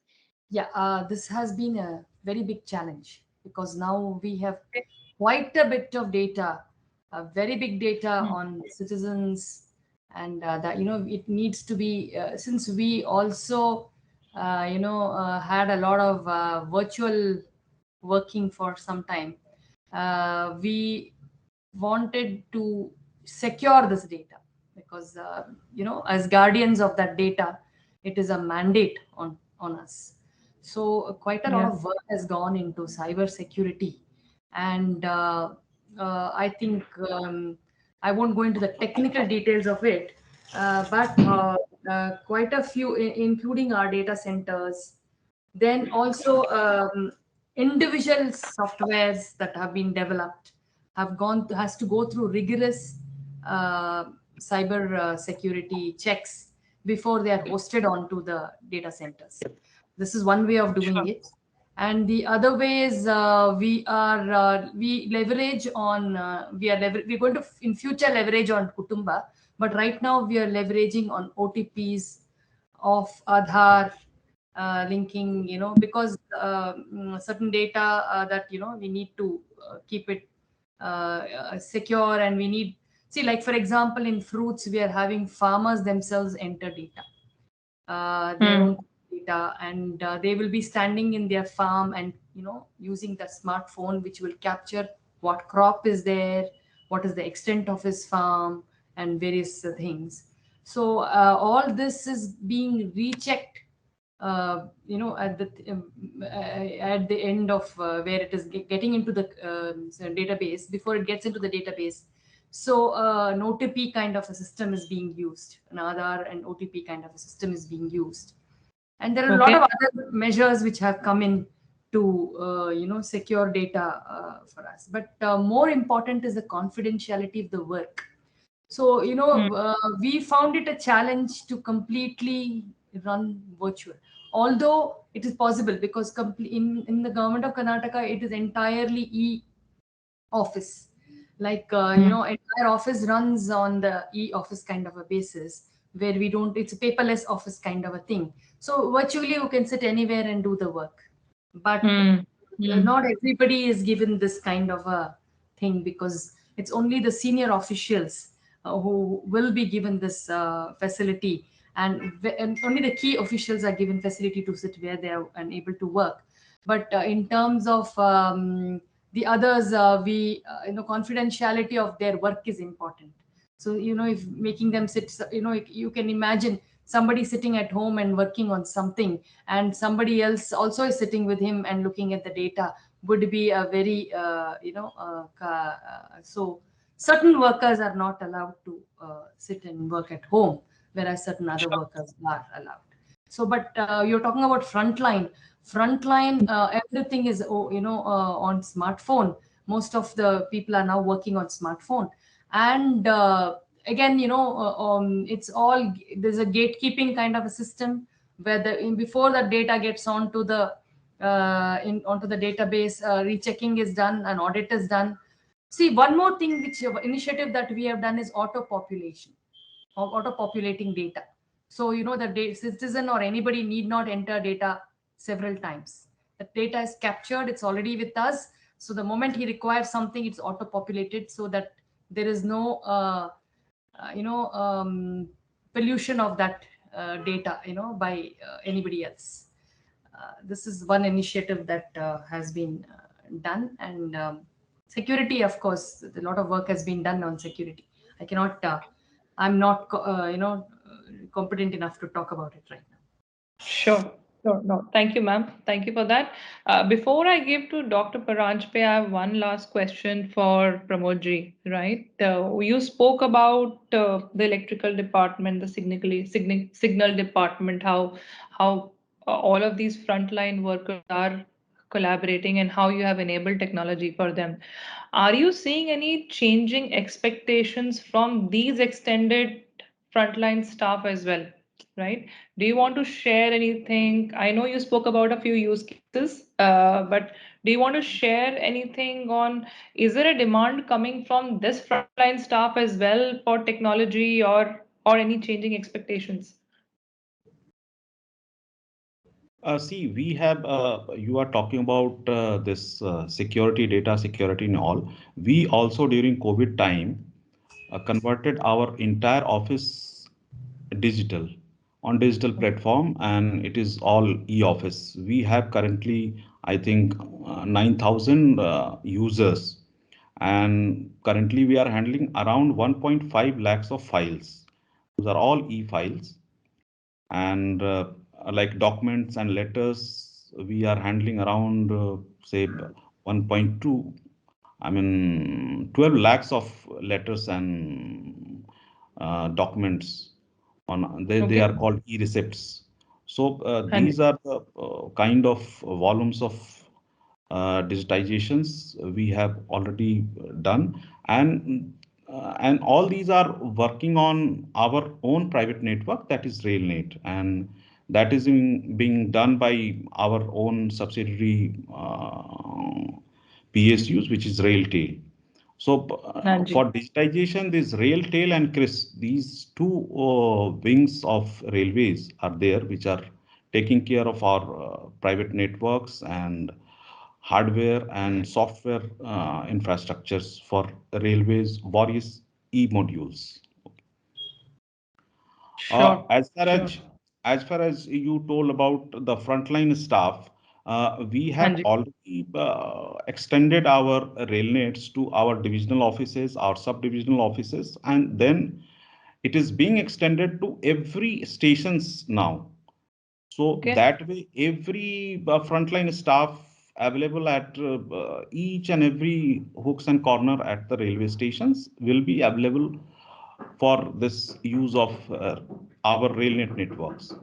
Yeah, this has been a very big challenge because now we have quite a bit of data, very big data on citizens, and that it needs to be since we also had a lot of virtual working for some time. We wanted to secure this data because as guardians of that data, it is a mandate on us. So quite a lot Yeah. of work has gone into cyber security, and I think I won't go into the technical details of it, but quite a few, including our data centers, then also individual softwares that have been developed has to go through rigorous cyber security checks before they are hosted onto the data centers. This is one way of doing Sure. it, and the other way is we leverage on we're going to in future leverage on Kutumba, but right now we are leveraging on OTPs of Aadhaar, linking, because certain data that we need to keep it secure, and we need, see, like for example in fruits we are having farmers themselves enter data, their Hmm. own data, and they will be standing in their farm and using the smartphone which will capture what crop is there, what is the extent of his farm, and various things. So all this is being rechecked at the end of where it is getting into the database, before it gets into the database. So an OTP kind of a system is being used, an Aadhaar and OTP kind of a system is being used, and there are a lot of Okay. other measures which have come in to secure data for us. But more important is the confidentiality of the work. So we found it a challenge to completely run virtual, although it is possible because in the government of Karnataka it is entirely office, like entire office runs on the office kind of a basis, where we don't, it's a paperless office kind of a thing. So virtually you can sit anywhere and do the work. But not everybody is given this kind of a thing, because it's only the senior officials who will be given this facility, and only the key officials are given facility to sit where they are unable to work. But in terms of the others, we confidentiality of their work is important. So if making them sit, you can imagine somebody sitting at home and working on something, and somebody else also is sitting with him and looking at the data, would be a very so certain workers are not allowed to sit and work at home, whereas certain other workers are allowed. So, but you're talking about frontline, everything is on smartphone. Most of the people are now working on smartphone. And again, it's all, there's a gatekeeping kind of a system, where before the data gets onto the onto the database, rechecking is done, an audit is done. See, one more thing, which initiative that we have done is auto population, of auto populating data. So the citizen or anybody need not enter data several times. The data is captured, it's already with us. So the moment he requires something, it's auto populated, so that there is no pollution of that data by anybody else. This is one initiative that has been done. And security, of course, a lot of work has been done on security. I cannot I'm not competent enough to talk about it right now. Sure. Sure. No, thank you, ma'am. Thank you for that. Before I give to Dr. Paranjpe, I have one last question for Pramodji, right? You spoke about the electrical department, the signal department, how all of these frontline workers are collaborating and how you have enabled technology for them. Are you seeing any changing expectations from these extended frontline staff as well? Right? Do you want to share anything? I know you spoke about a few use cases, but do you want to share anything on, is there a demand coming from this frontline staff as well for technology, or any changing expectations? See, we have, you are talking about this security, data security and all. We also during COVID time converted our entire office digital on digital platform, and it is all e-office. We have currently, I think, 9,000 users, and currently we are handling around 1.5 lakhs of files. Those are all e-files, and like documents and letters, we are handling around say 1.2, I mean 12 lakhs of letters and documents on, they Okay. are called e-receipts. So And these are the kind of volumes of digitizations we have already done, and all these are working on our own private network, that is RailNet, and that is being done by our own subsidiary PSUs, which is RailTel. So Anji. for digitization, this RailTel and CRIS, these two wings of railways are there, which are taking care of our private networks and hardware and software infrastructures for railways various e-modules. Sure. As far Sure. as you told about the frontline staff, we have Anji. already extended our rail nets to our divisional offices, our sub-divisional offices, and then it is being extended to every stations now. So Okay. that way, every frontline staff available at each and every hooks and corner at the railway stations will be available for this use of our railnet networks.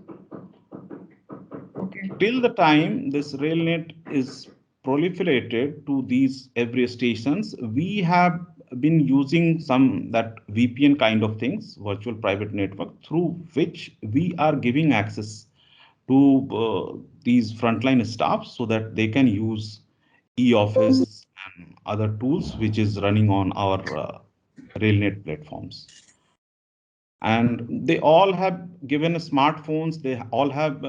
Okay. till the time this RailNet is proliferated to these every stations, we have been using some that VPN kind of things, virtual private network, through which we are giving access to these frontline staff so that they can use e-office and other tools which is running on our RailNet platforms. And they all have given smartphones, they all have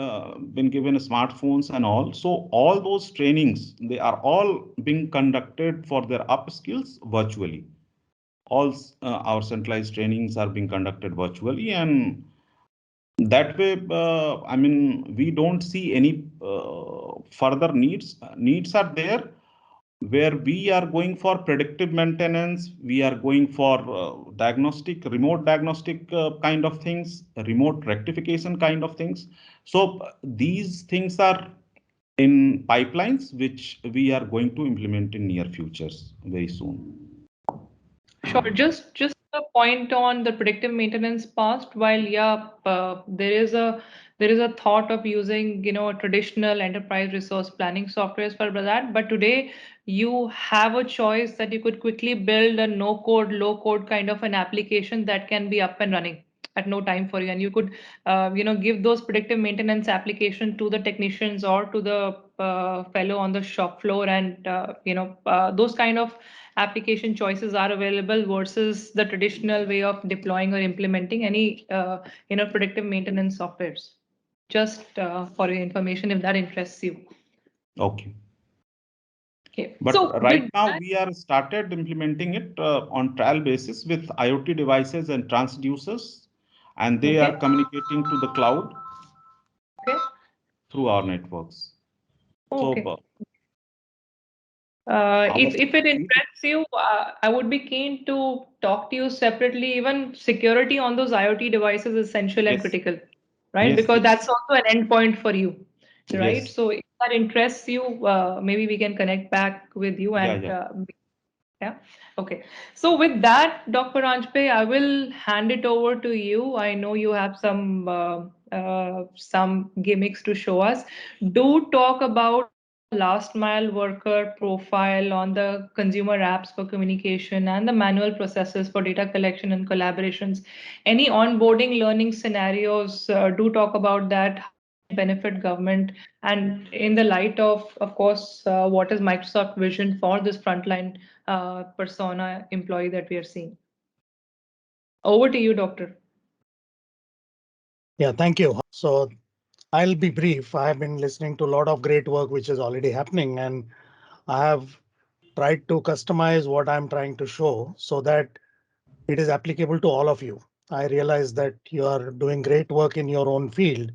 been given smartphones and all. So all those trainings, they are all being conducted for their upskills virtually. All our centralized trainings are being conducted virtually, and that way, I mean, we don't see any further needs. Needs are there where we are going for predictive maintenance, we are going for diagnostic, remote diagnostic kind of things, remote rectification kind of things. So these things are in pipelines, which we are going to implement in near futures very soon. Sure. Just a point on the predictive maintenance past. While yeah, there is a thought of using traditional enterprise resource planning softwares for that, but today you have a choice that you could quickly build a no code, low code kind of an application that can be up and running at no time for you, and you could give those predictive maintenance application to the technicians or to the fellow on the shop floor, and those kind of application choices are available versus the traditional way of deploying or implementing any predictive maintenance softwares. Just for your information, if that interests you. Okay. Okay. But So right with now that, we are started implementing it on trial basis with IoT devices and transducers, and they okay, are communicating to the cloud okay, through our networks. So okay. our If it interests you, I would be keen to talk to you separately. Even security on those IoT devices is essential and yes, critical, right? yes, Because yes, that's also an endpoint for you, right? yes, So if that interests you, maybe we can connect back with you yeah, and yeah. yeah. Okay. So with that, Dr. Anjpe, I will hand it over to you. I know you have some gimmicks to show us. Do talk about last mile worker profile on the consumer apps for communication and the manual processes for data collection and collaborations. Any onboarding learning scenarios, do talk about that, how it benefit government, and in the light of course, what is Microsoft vision for this frontline persona employee that we are seeing. Over to you, Doctor. Yeah, thank you. So I'll be brief. I have been listening to a lot of great work which is already happening, and I have tried to customize what I'm trying to show so that it is applicable to all of you. I realize that you are doing great work in your own field,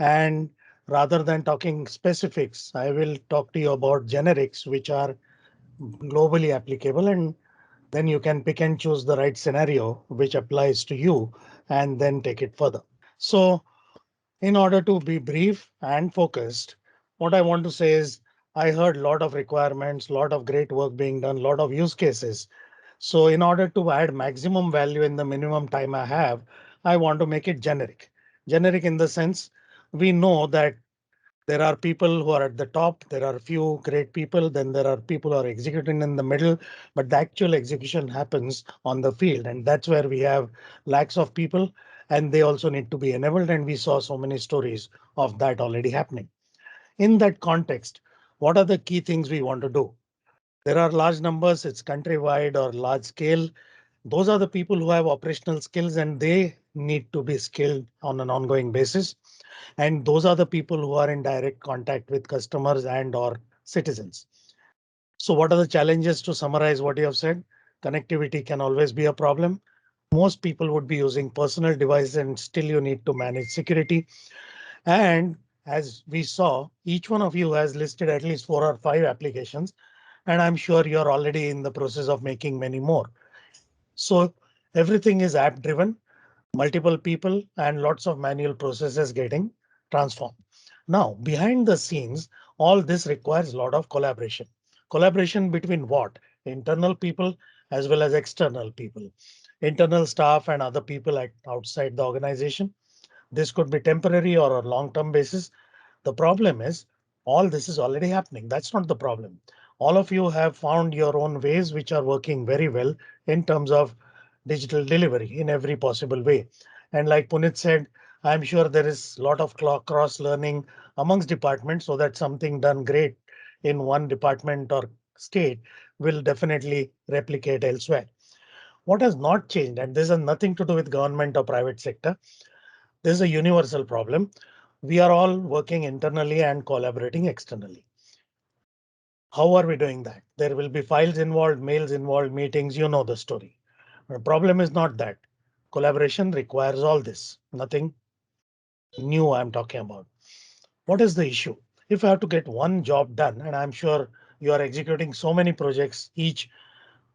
and rather than talking specifics, I will talk to you about generics which are globally applicable, and then you can pick and choose the right scenario which applies to you and then take it further. So in order to be brief and focused, what I want to say is I heard a lot of requirements, a lot of great work being done, a lot of use cases. So in order to add maximum value in the minimum time I have, I want to make it generic. Generic in the sense we know that there are people who are at the top, there are a few great people, then there are people who are executing in the middle, but the actual execution happens on the field, and that's where we have lakhs of people, and they also need to be enabled, and we saw so many stories of that already happening. In that context, what are the key things we want to do? There are large numbers, it's countrywide or large scale. Those are the people who have operational skills and they need to be skilled on an ongoing basis. And those are the people who are in direct contact with customers and or citizens. So what are the challenges to summarize what you have said? Connectivity can always be a problem. Most people would be using personal devices and still you need to manage security. And as we saw, each one of you has listed at least 4 or 5 applications, and I'm sure you're already in the process of making many more. So everything is app driven, multiple people and lots of manual processes getting transformed. Now, behind the scenes, all this requires a lot of collaboration. Collaboration between what? Internal people as well as external people, internal staff and other people outside the organization. This could be temporary or a long-term basis. The problem is all this is already happening. That's not the problem. All of you have found your own ways which are working very well in terms of digital delivery in every possible way. And like Punit said, I'm sure there is a lot of cross learning amongst departments so that something done great in one department or state will definitely replicate elsewhere. What has not changed, and this has nothing to do with government or private sector, this is a universal problem. We are all working internally and collaborating externally. How are we doing that? There will be files involved, mails involved, meetings, you know the story. The problem is not that. Collaboration requires all this. Nothing new I'm talking about. What is the issue? If I have to get one job done, and I'm sure you are executing so many projects, each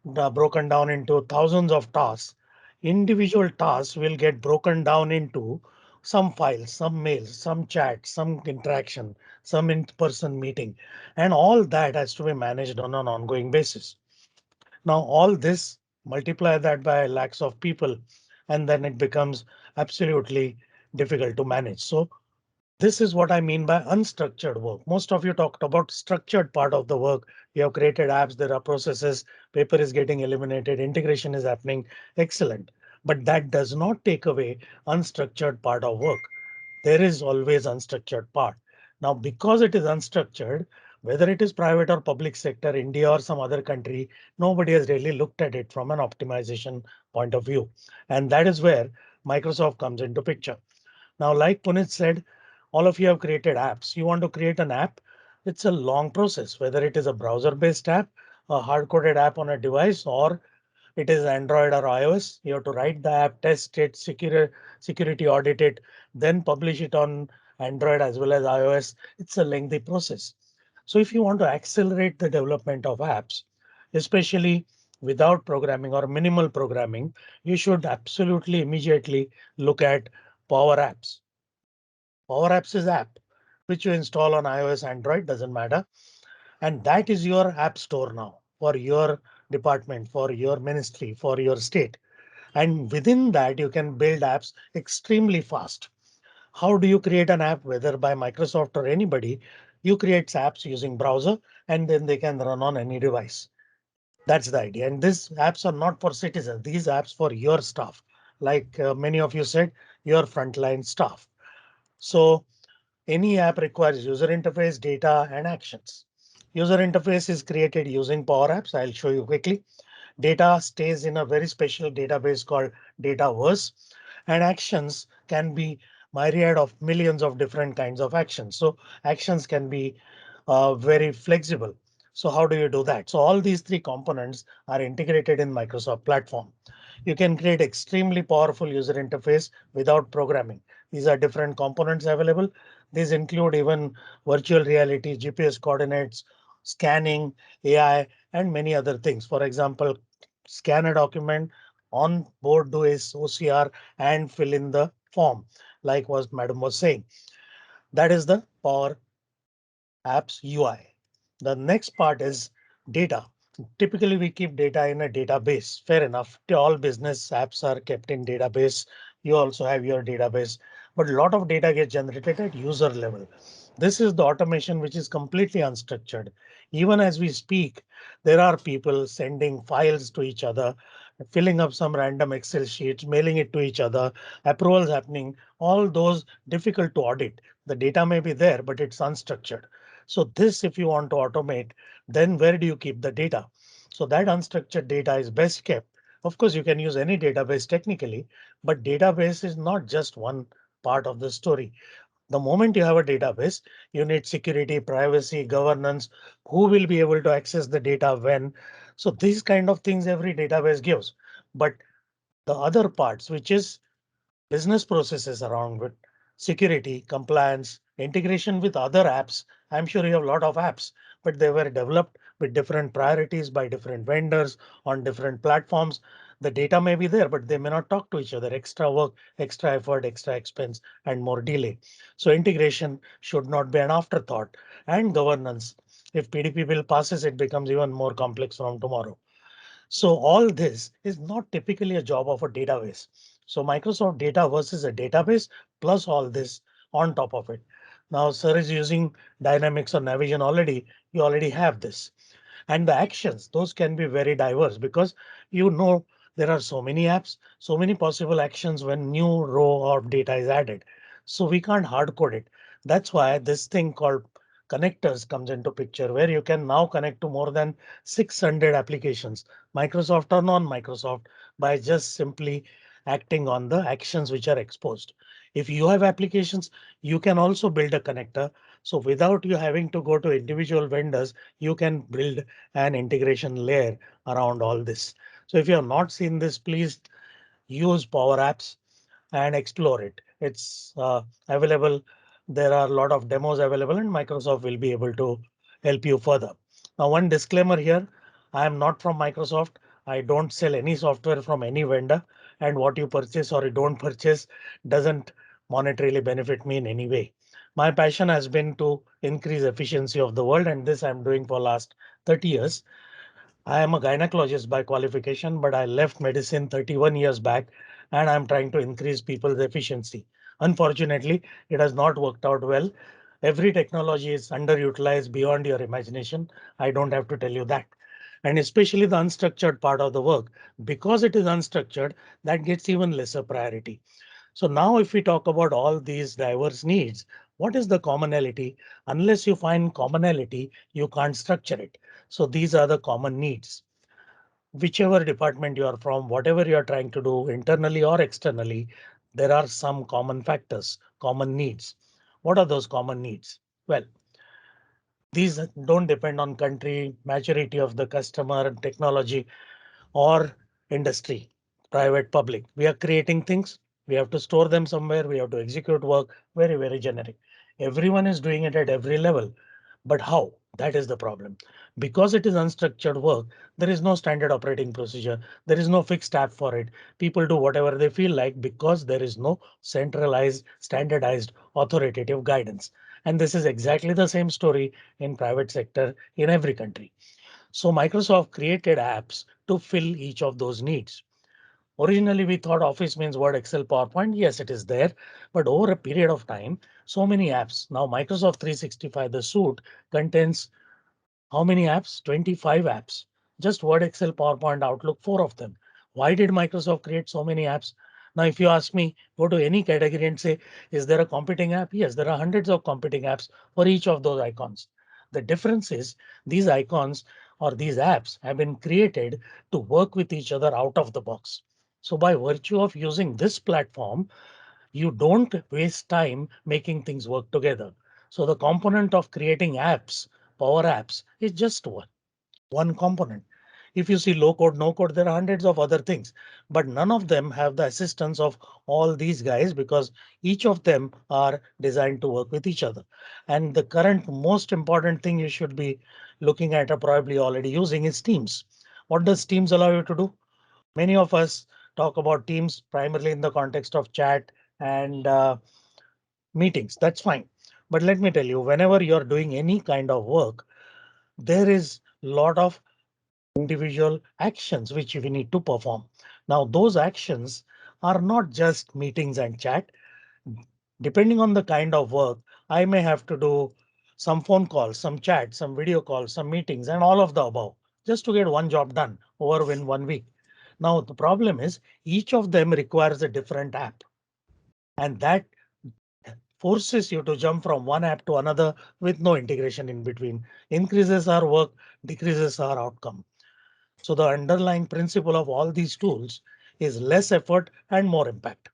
broken down into thousands of tasks, individual tasks will get broken down into some files, some mails, some chat, some interaction, some in-person meeting, and all that has to be managed on an ongoing basis. Now, all this multiply that by lakhs of people, and then it becomes absolutely difficult to manage. So this is what I mean by unstructured work. Most of you talked about structured part of the work. You have created apps, there are processes, paper is getting eliminated, integration is happening. Excellent. But that does not take away unstructured part of work. There is always unstructured part. Now, because it is unstructured, whether it is private or public sector, India or some other country, nobody has really looked at it from an optimization point of view. And that is where Microsoft comes into picture. Now, like Punit said, all of you have created apps. You want to create an app. It's a long process, whether it is a browser based app, a hard coded app on a device, or it is Android or iOS. You have to write the app, test it, security audit it, then publish it on Android as well as iOS. It's a lengthy process. So if you want to accelerate the development of apps, especially without programming or minimal programming, you should absolutely immediately look at Power Apps. Power Apps is app which you install on iOS, Android, doesn't matter. And that is your app store now for your department, for your ministry, for your state. And within that, you can build apps extremely fast. How do you create an app, whether by Microsoft or anybody? You create apps using browser and then they can run on any device. That's the idea. And these apps are not for citizens. These apps for your staff, like many of you said, your frontline staff. So any app requires user interface, data, and actions. User interface is created using Power Apps. I'll show you quickly. Data stays in a very special database called Dataverse, and actions can be myriad of millions of different kinds of actions. So actions can be very flexible. So how do you do that? So all these three components are integrated in Microsoft platform. You can create extremely powerful user interface without programming. These are different components available. These include even virtual reality, GPS coordinates, scanning, AI, and many other things. For example, scan a document on board, do is OCR and fill in the form, like what Madam was saying. That is the Power Apps UI. The next part is data. Typically, we keep data in a database. Fair enough. All business apps are kept in database. You also have your database, but a lot of data gets generated at user level. This is the automation which is completely unstructured. Even as we speak, there are people sending files to each other, filling up some random Excel sheets, mailing it to each other, approvals happening, all those difficult to audit. The data may be there, but it's unstructured. So this, if you want to automate, then where do you keep the data? So that unstructured data is best kept. Of course, you can use any database technically, but database is not just one part of the story. The moment you have a database, you need security, privacy, governance, who will be able to access the data when. So these kind of things every database gives. But the other parts, which is business processes around it, security, compliance, integration with other apps. I'm sure you have a lot of apps, but they were developed with different priorities by different vendors on different platforms. The data may be there, but they may not talk to each other. Extra work, extra effort, extra expense, and more delay. So integration should not be an afterthought. And governance. If PDP bill passes, it becomes even more complex from tomorrow. So all this is not typically a job of a database. So Microsoft Data versus a database plus all this on top of it. Now, sir is using Dynamics or Navision already. You already have this. And the actions, those can be very diverse because there are so many apps, so many possible actions when new row of data is added. So we can't hard code it. That's why this thing called connectors comes into picture where you can now connect to more than 600 applications, Microsoft or non-Microsoft, by just simply acting on the actions which are exposed. If you have applications, you can also build a connector. So without you having to go to individual vendors, you can build an integration layer around all this. So if you have not seen this, please use Power Apps and explore it. It's available. There are a lot of demos available and Microsoft will be able to help you further. Now, one disclaimer here. I am not from Microsoft. I don't sell any software from any vendor, and what you purchase or you don't purchase doesn't monetarily benefit me in any way. My passion has been to increase efficiency of the world, and this I'm doing for last 30 years. I am a gynecologist by qualification, but I left medicine 31 years back and I'm trying to increase people's efficiency. Unfortunately, it has not worked out well. Every technology is underutilized beyond your imagination. I don't have to tell you that. And especially the unstructured part of the work, because it is unstructured, that gets even lesser priority. So now if we talk about all these diverse needs, what is the commonality? Unless you find commonality, you can't structure it. So these are the common needs. Whichever department you are from, whatever you are trying to do internally or externally, there are some common factors, common needs. What are those common needs? Well, these don't depend on country, maturity of the customer, technology, or industry, private, public. We are creating things. We have to store them somewhere. We have to execute work. Very, very generic. Everyone is doing it at every level. But how? That is the problem. Because it is unstructured work, there is no standard operating procedure. There is no fixed app for it. People do whatever they feel like because there is no centralized, standardized, authoritative guidance. And this is exactly the same story in private sector in every country. So Microsoft created apps to fill each of those needs. Originally, we thought Office means Word, Excel, PowerPoint. Yes, it is there. But over a period of time, so many apps. Now, Microsoft 365, the suite, contains how many apps? 25 apps. Just Word, Excel, PowerPoint, Outlook, four of them. Why did Microsoft create so many apps? Now, if you ask me, go to any category and say, is there a competing app? Yes, there are hundreds of competing apps for each of those icons. The difference is these icons or these apps have been created to work with each other out of the box. So by virtue of using this platform, you don't waste time making things work together. So the component of creating apps, Power Apps, is just one component. If you see low code, no code, there are hundreds of other things, but none of them have the assistance of all these guys because each of them are designed to work with each other. And the current most important thing you should be looking at or probably already using is Teams. What does Teams allow you to do? Many of us talk about Teams primarily in the context of chat and meetings. That's fine. But let me tell you, whenever you're doing any kind of work, there is a lot of individual actions which we need to perform. Now, those actions are not just meetings and chat. Depending on the kind of work, I may have to do some phone calls, some chat, some video calls, some meetings, and all of the above just to get one job done over in 1 week. Now, the problem is each of them requires a different app, and that forces you to jump from one app to another with no integration in between, increases our work, decreases our outcome. So the underlying principle of all these tools is less effort and more impact.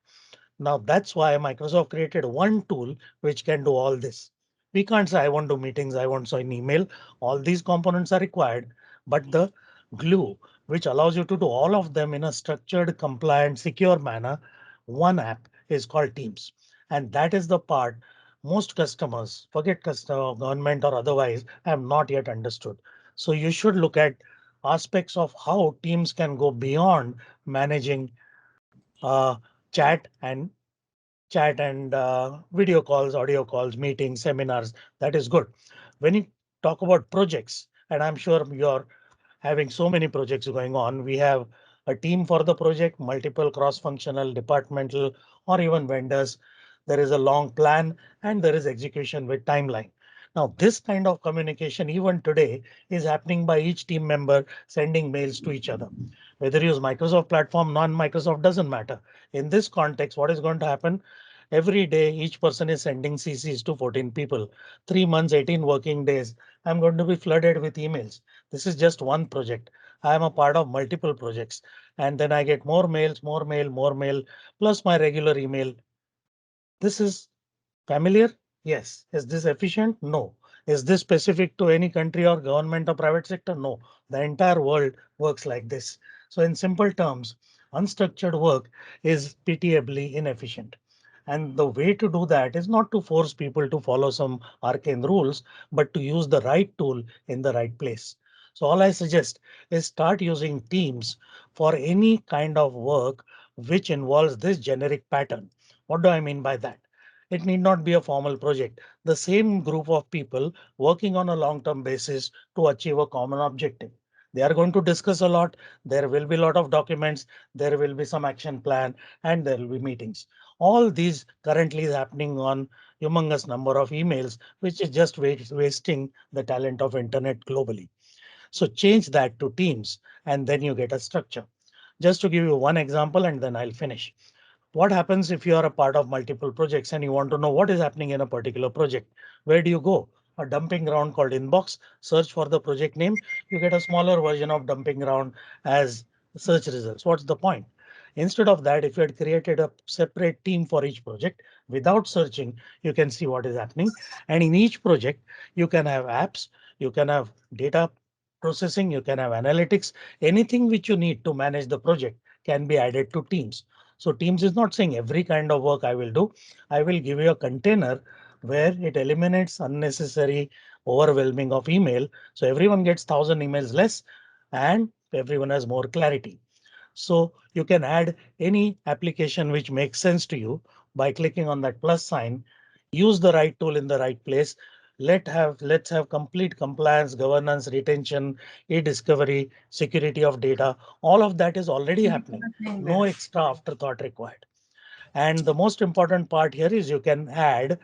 Now that's why Microsoft created one tool which can do all this. We can't say I want to do meetings, I want to an email. All these components are required, but the glue which allows you to do all of them in a structured, compliant, secure manner, one app is called Teams. And that is the part most customers, forget customer, government or otherwise, have not yet understood. So you should look at aspects of how Teams can go beyond managing uh, chat and video calls, audio calls, meetings, seminars. That is good. When you talk about projects, and I'm sure you're having so many projects going on, we have a team for the project, multiple cross-functional, departmental, or even vendors. there is a long plan, and there is execution with timeline. Now, this kind of communication, even today, is happening by each team member sending mails to each other. Whether you use Microsoft platform, non-Microsoft, doesn't matter. In this context, what is going to happen? Every day, each person is sending CCs to 14 people. 3 months, 18 working days, I'm going to be flooded with emails. This is just one project. I am a part of multiple projects. And then I get more mails, more mail, plus my regular email. This is familiar? Yes. Is this efficient? No. Is this specific to any country or government or private sector? No. The entire world works like this. So in simple terms, unstructured work is pitiably inefficient. And the way to do that is not to force people to follow some arcane rules, but to use the right tool in the right place. So all I suggest is start using Teams for any kind of work which involves this generic pattern. What do I mean by that? It need not be a formal project. The same group of people working on a long-term basis to achieve a common objective. They are going to discuss a lot. There will be a lot of documents. There will be some action plan and there will be meetings. All these currently is happening on humongous number of emails, which is just wasting the talent of internet globally. So change that to Teams and then you get a structure. Just to give you one example and then I'll finish. What happens if you are a part of multiple projects and you want to know what is happening in a particular project? Where do you go? A dumping ground called inbox, search for the project name. You get a smaller version of dumping ground as search results. What's the point? Instead of that, if you had created a separate team for each project without searching, you can see what is happening. And in each project, you can have apps, you can have data processing, you can have analytics, anything which you need to manage the project can be added to Teams. So Teams is not saying every kind of work I will do. I will give you a container where it eliminates unnecessary overwhelming of email. So everyone gets 1,000 emails less and everyone has more clarity. So you can add any application which makes sense to you by clicking on that plus sign. Use the right tool in the right place. Let's have complete compliance, governance, retention, e-discovery, security of data. All of that is already happening. No extra afterthought required. And the most important part here is you can add,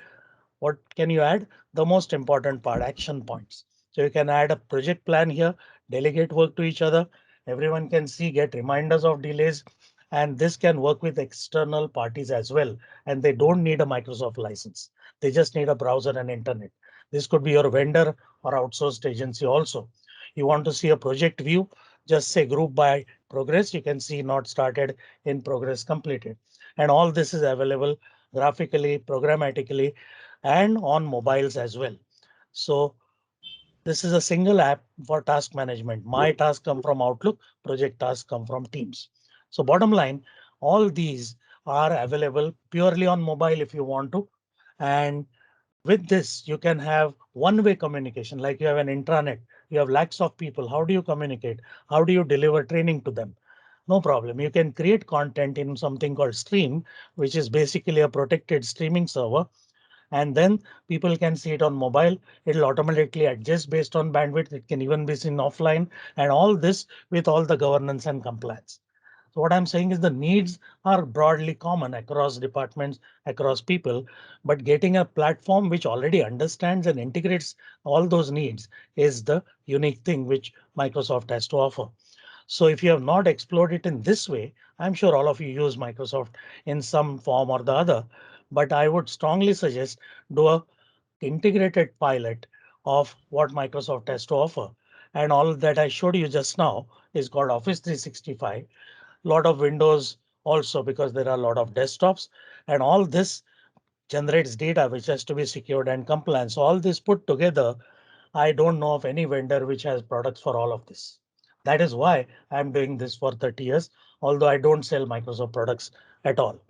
what can you add? The most important part, action points. So you can add a project plan here, delegate work to each other. Everyone can see, get reminders of delays, and this can work with external parties as well. And they don't need a Microsoft license. They just need a browser and internet. This could be your vendor or outsourced agency also. You want to see a project view, just say group by progress. You can see not started, in progress, completed. And all this is available graphically, programmatically, and on mobiles as well. So this is a single app for task management. My tasks come from Outlook, project tasks come from Teams. So bottom line, all these are available purely on mobile if you want to. And with this, you can have one-way communication, like you have an intranet, you have lakhs of people. How do you communicate? How do you deliver training to them? No problem. You can create content in something called Stream, which is basically a protected streaming server. And then people can see it on mobile. It'll automatically adjust based on bandwidth. It can even be seen offline, and all this with all the governance and compliance. So what I'm saying is the needs are broadly common across departments, across people, but getting a platform which already understands and integrates all those needs is the unique thing which Microsoft has to offer. So if you have not explored it in this way, I'm sure all of you use Microsoft in some form or the other, but I would strongly suggest do a integrated pilot of what Microsoft has to offer. And all that I showed you just now is called Office 365. Lot of Windows also, because there are a lot of desktops, and all this generates data which has to be secured and compliant. So all this put together, I don't know of any vendor which has products for all of this. That is why I'm doing this for 30 years, although I don't sell Microsoft products at all.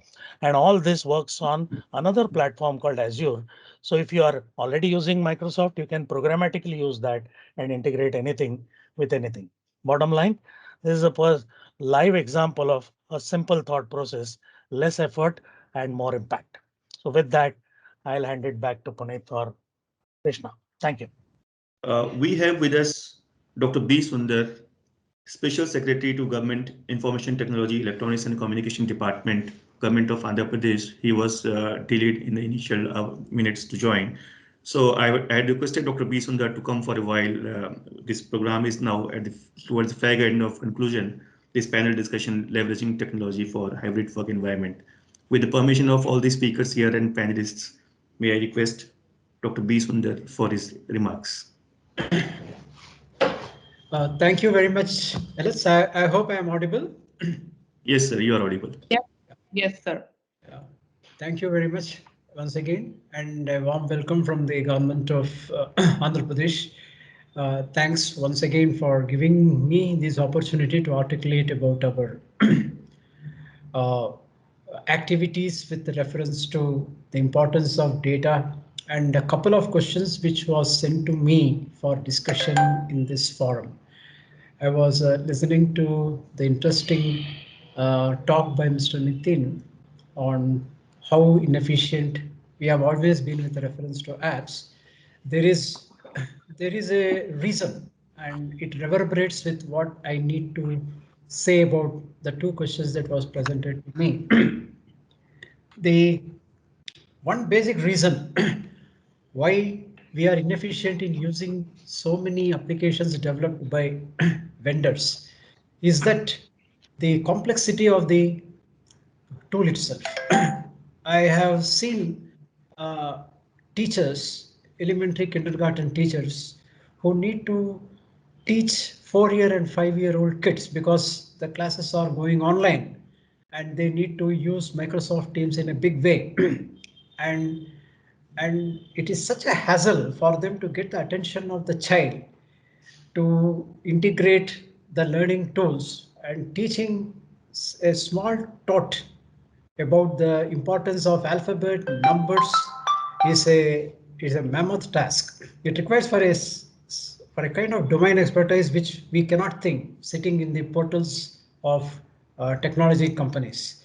And all this works on another platform called Azure. So if you are already using Microsoft, you can programmatically use that and integrate anything with anything. Bottom line, this is a live example of a simple thought process, less effort and more impact. So with that, I'll hand it back to Puneet or Krishna. Thank you. We have with us Dr. B. Sundar, Special Secretary to Government Information Technology, Electronics and Communication Department, government of Andhra Pradesh. He was delayed in the initial minutes to join. So I had requested Dr. B. Sundar to come for a while. This program is now towards the fag end of conclusion. This panel discussion leveraging technology for hybrid work environment. With the permission of all the speakers here and panelists, may I request Dr. B. Sundar for his remarks. Thank you very much, Elets. I hope I am audible. Yes, sir, you are audible. Yeah. Yes, sir. Thank you very much once again, and a warm welcome from the government of Andhra Pradesh. Thanks once again for giving me this opportunity to articulate about our uh, activities with reference to the importance of data, and a couple of questions which was sent to me for discussion in this forum. I was listening to the interesting talk by Mr. Nitin on how inefficient we have always been with reference to apps. There is a reason, and it reverberates with what I need to say about the two questions that was presented to me. The one basic reason why we are inefficient in using so many applications developed by vendors is that the complexity of the tool itself. I have seen teachers, elementary kindergarten teachers, who need to teach 4-year and 5-year-old kids because the classes are going online and they need to use Microsoft Teams in a big way. and and it is such a hassle for them to get the attention of the child, to integrate the learning tools, and teaching a small tot about the importance of alphabet numbers is a mammoth task. It requires for a kind of domain expertise which we cannot think sitting in the portals of technology companies.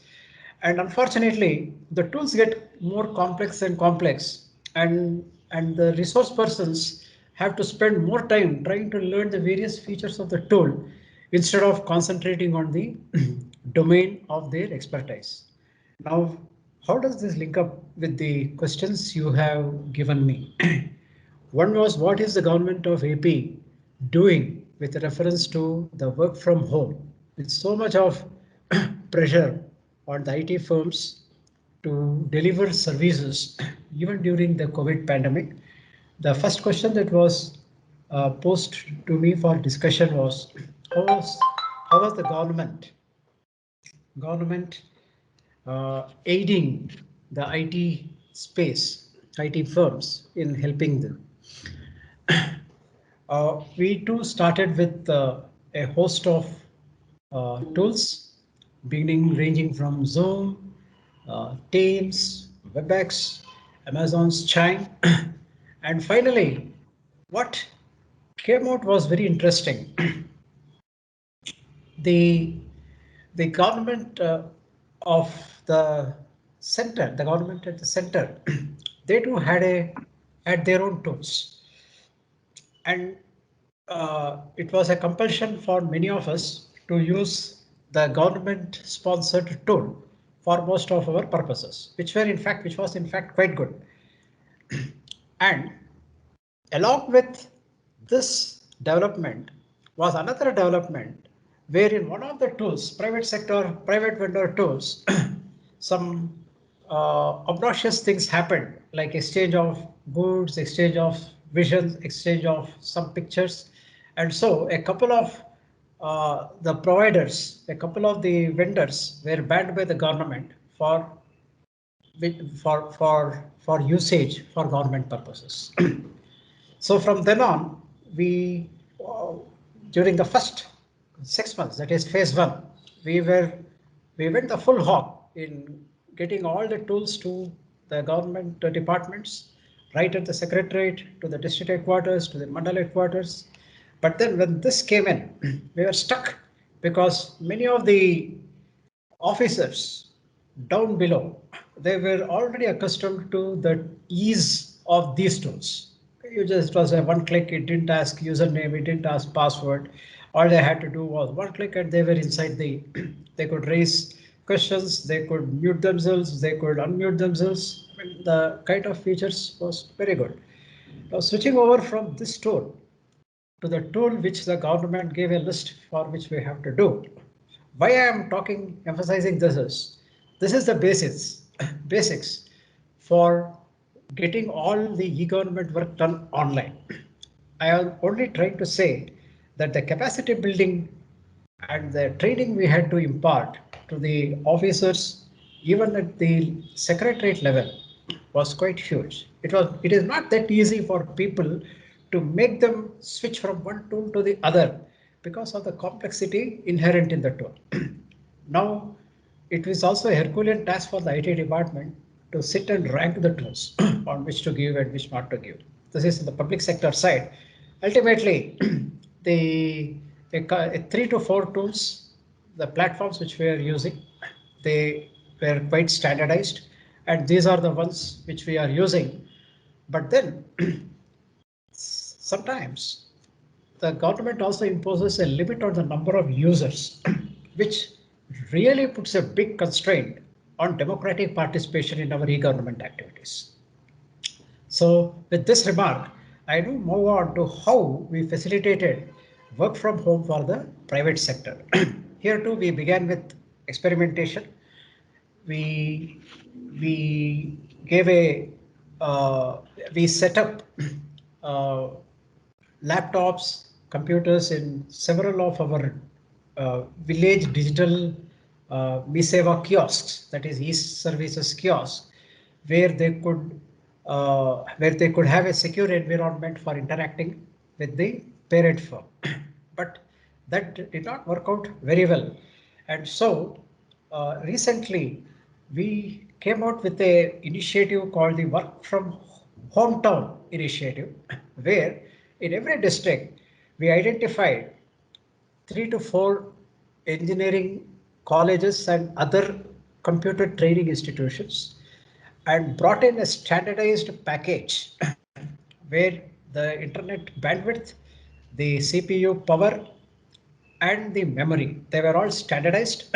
And unfortunately, the tools get more complex and complex, and the resource persons have to spend more time trying to learn the various features of the tool instead of concentrating on the domain of their expertise. Now, how does this link up with the questions you have given me? One was, what is the government of AP doing with reference to the work from home? With so much of pressure on the IT firms to deliver services even during the COVID pandemic, the first question that was posed to me for discussion was, how was the government aiding the IT space, IT firms in helping them? We too started with a host of tools, beginning ranging from Zoom, Teams, WebEx, Amazon's Chime, and finally, what came out was very interesting. the the government of the center, the government at the center, they too had their own tools, and it was a compulsion for many of us to use the government sponsored tool for most of our purposes, which was in fact quite good. And along with this development was another development wherein one of the tools, private sector, private vendor tools, some obnoxious things happened, like exchange of goods, exchange of visions, exchange of some pictures. And so a couple of the providers, a couple of the vendors were banned by the government for usage for government purposes. So from then on, we during the first 6 months, that is phase one, we went the full hog in getting all the tools to the government departments, right at the secretariat, to the district headquarters, to the mandal headquarters. But then when this came in, we were stuck because many of the officers down below, they were already accustomed to the ease of these tools. You just, it was a one click, it didn't ask username, it didn't ask password. All they had to do was one click and they were inside the, they could raise questions, they could mute themselves, they could unmute themselves. I mean, the kind of features was very good. Now switching over from this tool to the tool which the government gave a list for which we have to do. Why I am emphasizing this is the basics for getting all the e-government work done online. I am only trying to say that the capacity building and the training we had to impart to the officers, even at the secretariat level, was quite huge. It is not that easy for people to make them switch from one tool to the other because of the complexity inherent in the tool. Now, it was also a Herculean task for the IT department to sit and rank the tools on which to give and which not to give. This is in the public sector side. Ultimately, the 3 to 4 tools, the platforms which we are using, they were quite standardized, and these are the ones which we are using. But then sometimes the government also imposes a limit on the number of users, which really puts a big constraint on democratic participation in our e-government activities. So with this remark, I do move on to how we facilitated work from home for the private sector. Here too, we began with experimentation. We we gave a we set up uh, laptops, computers in several of our village digital Miseva kiosks, that is e-services kiosks, where they could have a secure environment for interacting with the parent firm. But that did not work out very well. And so recently we came out with a initiative called the Work from Hometown initiative, where in every district we identified 3 to 4 engineering colleges and other computer training institutions and brought in a standardized package where the internet bandwidth, the CPU power, and the memory, they were all standardized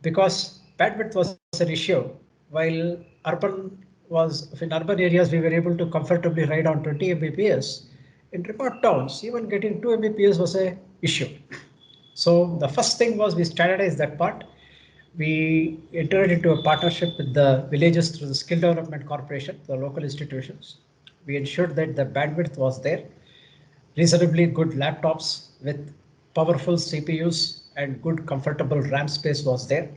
because bandwidth was an issue. While in urban areas, we were able to comfortably ride on 20 Mbps. In remote towns, even getting 2 Mbps was a issue. So the first thing was we standardized that part. We entered into a partnership with the villages through the Skill Development Corporation, the local institutions. We ensured that the bandwidth was there, reasonably good laptops with powerful CPUs and good comfortable RAM space was there.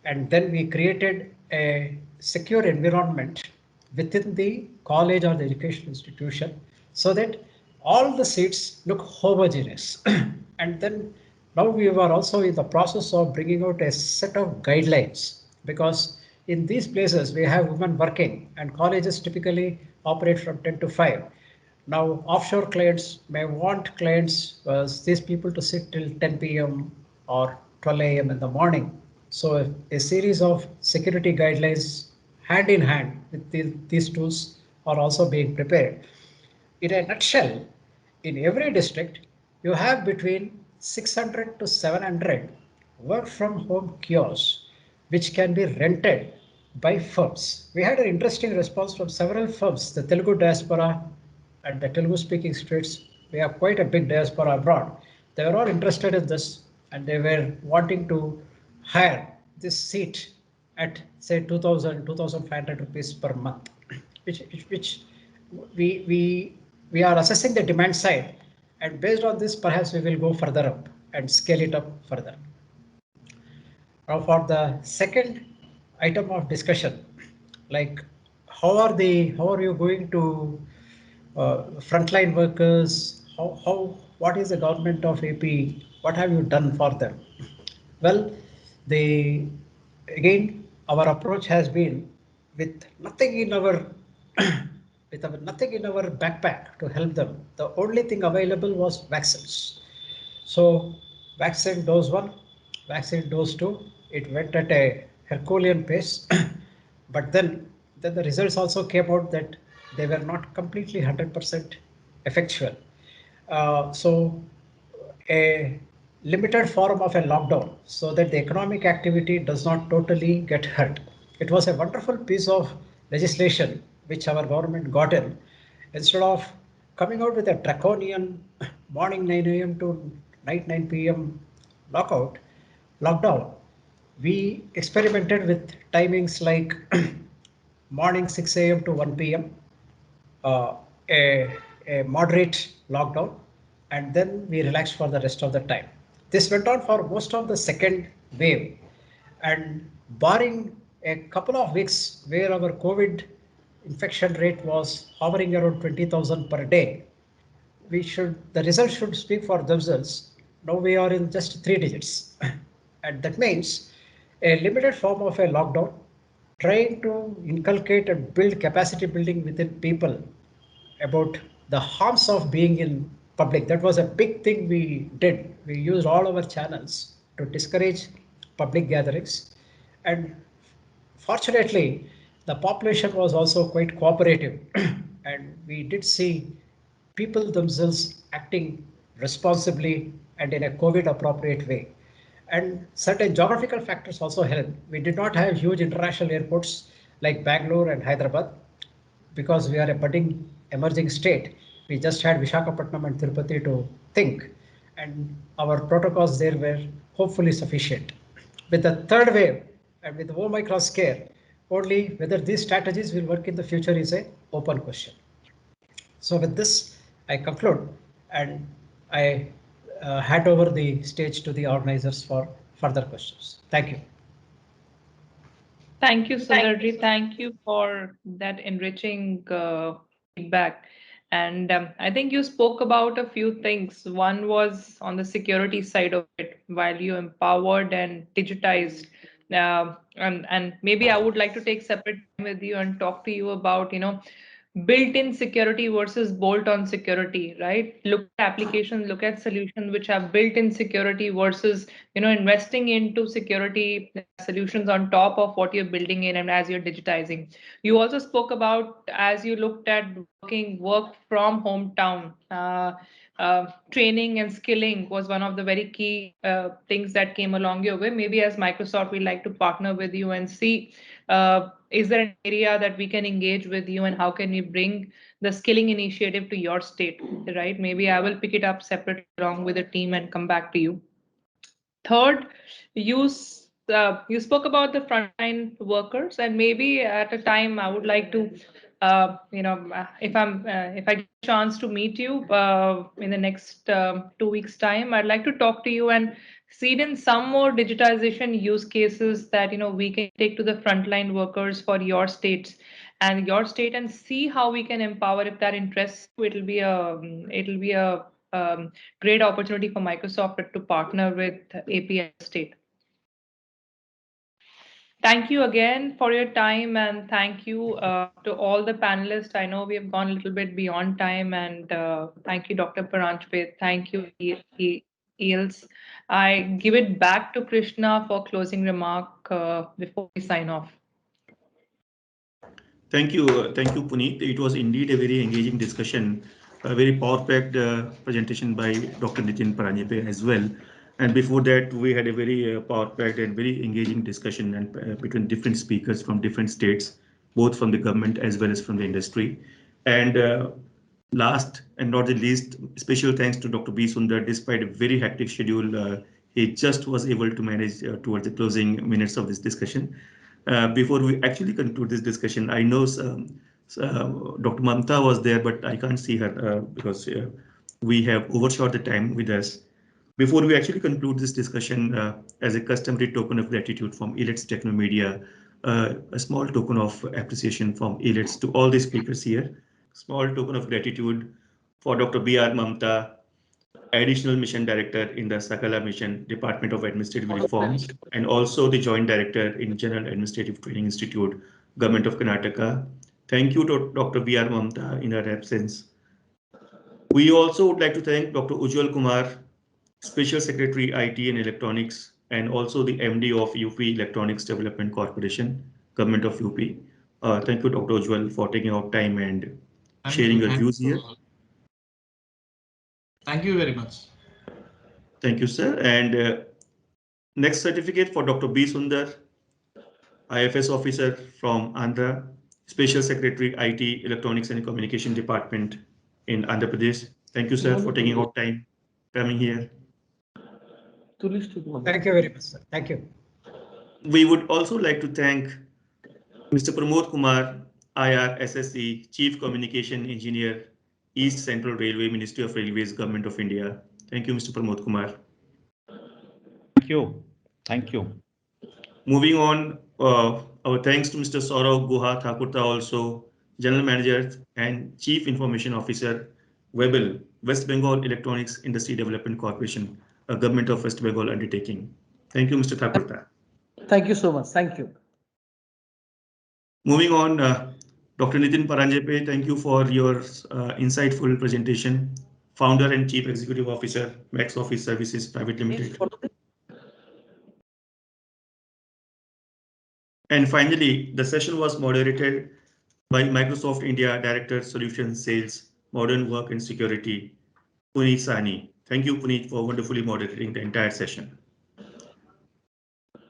And then we created a secure environment within the college or the education institution so that all the seats look homogeneous. And then now we were also in the process of bringing out a set of guidelines, because in these places we have women working and colleges typically operate from 10 to 5. Now, offshore clients may want these people to sit till 10 p.m. or 12 a.m. in the morning. So a series of security guidelines hand in hand with these tools are also being prepared. In a nutshell, in every district, you have between 600 to 700 work from home kiosks, which can be rented by firms. We had an interesting response from several firms, the Telugu diaspora and the Telugu speaking states. We have quite a big diaspora abroad. They were all interested in this and they were wanting to hire this seat at say 2,500 rupees per month, which we are assessing the demand side, and based on this perhaps we will go further up and scale it up further. Now for the second item of discussion, like how are you going to frontline workers, what is the government of AP, what have you done for them? Well, the again our approach has been with nothing in our nothing in our backpack to help them. The only thing available was vaccines. So vaccine dose 1, vaccine dose 2, it went at a Herculean pace. But then the results also came out that they were not completely 100% effectual. So a limited form of a lockdown so that the economic activity does not totally get hurt. It was a wonderful piece of legislation which our government got in. Instead of coming out with a draconian morning 9 a.m. to night 9 p.m. lockout, lockdown, we experimented with timings like morning 6 a.m. to 1 p.m., uh, a moderate lockdown, and then we relaxed for the rest of the time. This went on for most of the second wave, and barring a couple of weeks where our COVID infection rate was hovering around 20,000 per day, the results should speak for themselves. Now we are in just 3 digits. And that means a limited form of a lockdown, trying to inculcate and build capacity building within people about the harms of being in public. That was a big thing we did. We used all our channels to discourage public gatherings. And fortunately, the population was also quite cooperative. And we did see people themselves acting responsibly and in a COVID appropriate way. And certain geographical factors also helped. We did not have huge international airports like Bangalore and Hyderabad because we are a budding emerging state. We just had Vishakhapatnam and Tirupati to think, and our protocols there were hopefully sufficient. With the third wave and with Omicron scare, only whether these strategies will work in the future is a open question. So with this, I conclude, and I hand over the stage to the organizers for further questions. Thank you. Thank you, Sundarji. Thank you for that enriching feedback. And I think you spoke about a few things. One was on the security side of it, while you empowered and digitized. And maybe I would like to take separate time with you and talk to you about, built-in security versus bolt-on security, right? Look at applications, look at solutions which have built-in security versus, investing into security solutions on top of what you're building in and as you're digitizing. You also spoke about as you looked at work from hometown. Training and skilling was one of the very key things that came along your way. Maybe as Microsoft, we'd like to partner with you and see is there an area that we can engage with you and how can we bring the skilling initiative to your state, right? Maybe I will pick it up separately along with the team and come back to you. Third, you spoke about the frontline workers, and maybe at a time I would like to, if I get a chance to meet you in the next 2 weeks' time, I'd like to talk to you and seed in some more digitization use cases that we can take to the frontline workers for your states and your state, and see how we can empower. If that interests you, it'll be a great opportunity for Microsoft to partner with API State. Thank you again for your time, and thank you to all the panelists. I know we have gone a little bit beyond time, and thank you, Dr. Paranjpet. Thank you, Eels. I give it back to Krishna for closing remark before we sign off. Thank you, Puneet. It was indeed a very engaging discussion, a very power-packed presentation by Dr. Nitin Paranjpe as well. And before that, we had a very power-packed and very engaging discussion and between different speakers from different states, both from the government as well as from the industry. And last and not the least, special thanks to Dr. B. Sundar. Despite a very hectic schedule, he just was able to manage towards the closing minutes of this discussion. Before we actually conclude this discussion, I know Dr. Mamta was there, but I can't see her because we have overshot the time with us. Before we actually conclude this discussion, as a customary token of gratitude from Elets Technomedia, a small token of appreciation from Elets to all the speakers here. Small token of gratitude for Dr. B.R. Mamta, Additional Mission Director in the Sakala Mission, Department of Administrative Reforms, and also the Joint Director in General Administrative Training Institute, Government of Karnataka. Thank you to Dr. B.R. Mamta in her absence. We also would like to thank Dr. Ujjwal Kumar, Special Secretary IT and Electronics, and also the MD of UP Electronics Development Corporation, Government of UP. Thank you, Dr. Ujjwal, for taking out time and sharing your views here. Thank you very much. Thank you, sir. And next certificate for Dr. B. Sundar, IFS officer from Andhra, Special Secretary IT, Electronics and Communication Department in Andhra Pradesh. Thank you, sir, for taking out time coming here. Thank you very much, sir. Thank you. We would also like to thank Mr. Pramod Kumar, IR SSE, Chief Communication Engineer, East Central Railway, Ministry of Railways, Government of India. Thank you, Mr. Pramod Kumar. Thank you. Thank you. Moving on, our thanks to Mr. Saurav Guha Thakurta, also General Manager and Chief Information Officer, WEBL, West Bengal Electronics Industry Development Corporation, a Government of West Bengal undertaking. Thank you, Mr. Thakurta. Thank you so much. Thank you. Moving on, Dr. Nitin Paranjape, thank you for your insightful presentation. Founder and Chief Executive Officer, Max Office Services Private Limited. And finally, the session was moderated by Microsoft India Director Solution Sales, Modern Work and Security, Puneet Sani. Thank you, Puneet, for wonderfully moderating the entire session.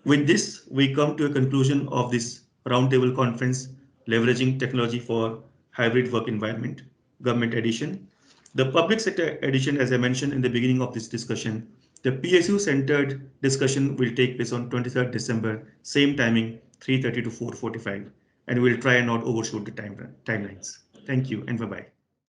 With this, we come to a conclusion of this roundtable conference, leveraging technology for hybrid work environment, government edition. The public sector edition, as I mentioned in the beginning of this discussion, the PSU-centered discussion will take place on 23rd December, same timing, 3:30 to 4:45, and we'll try and not overshoot the timelines. Thank you and bye-bye.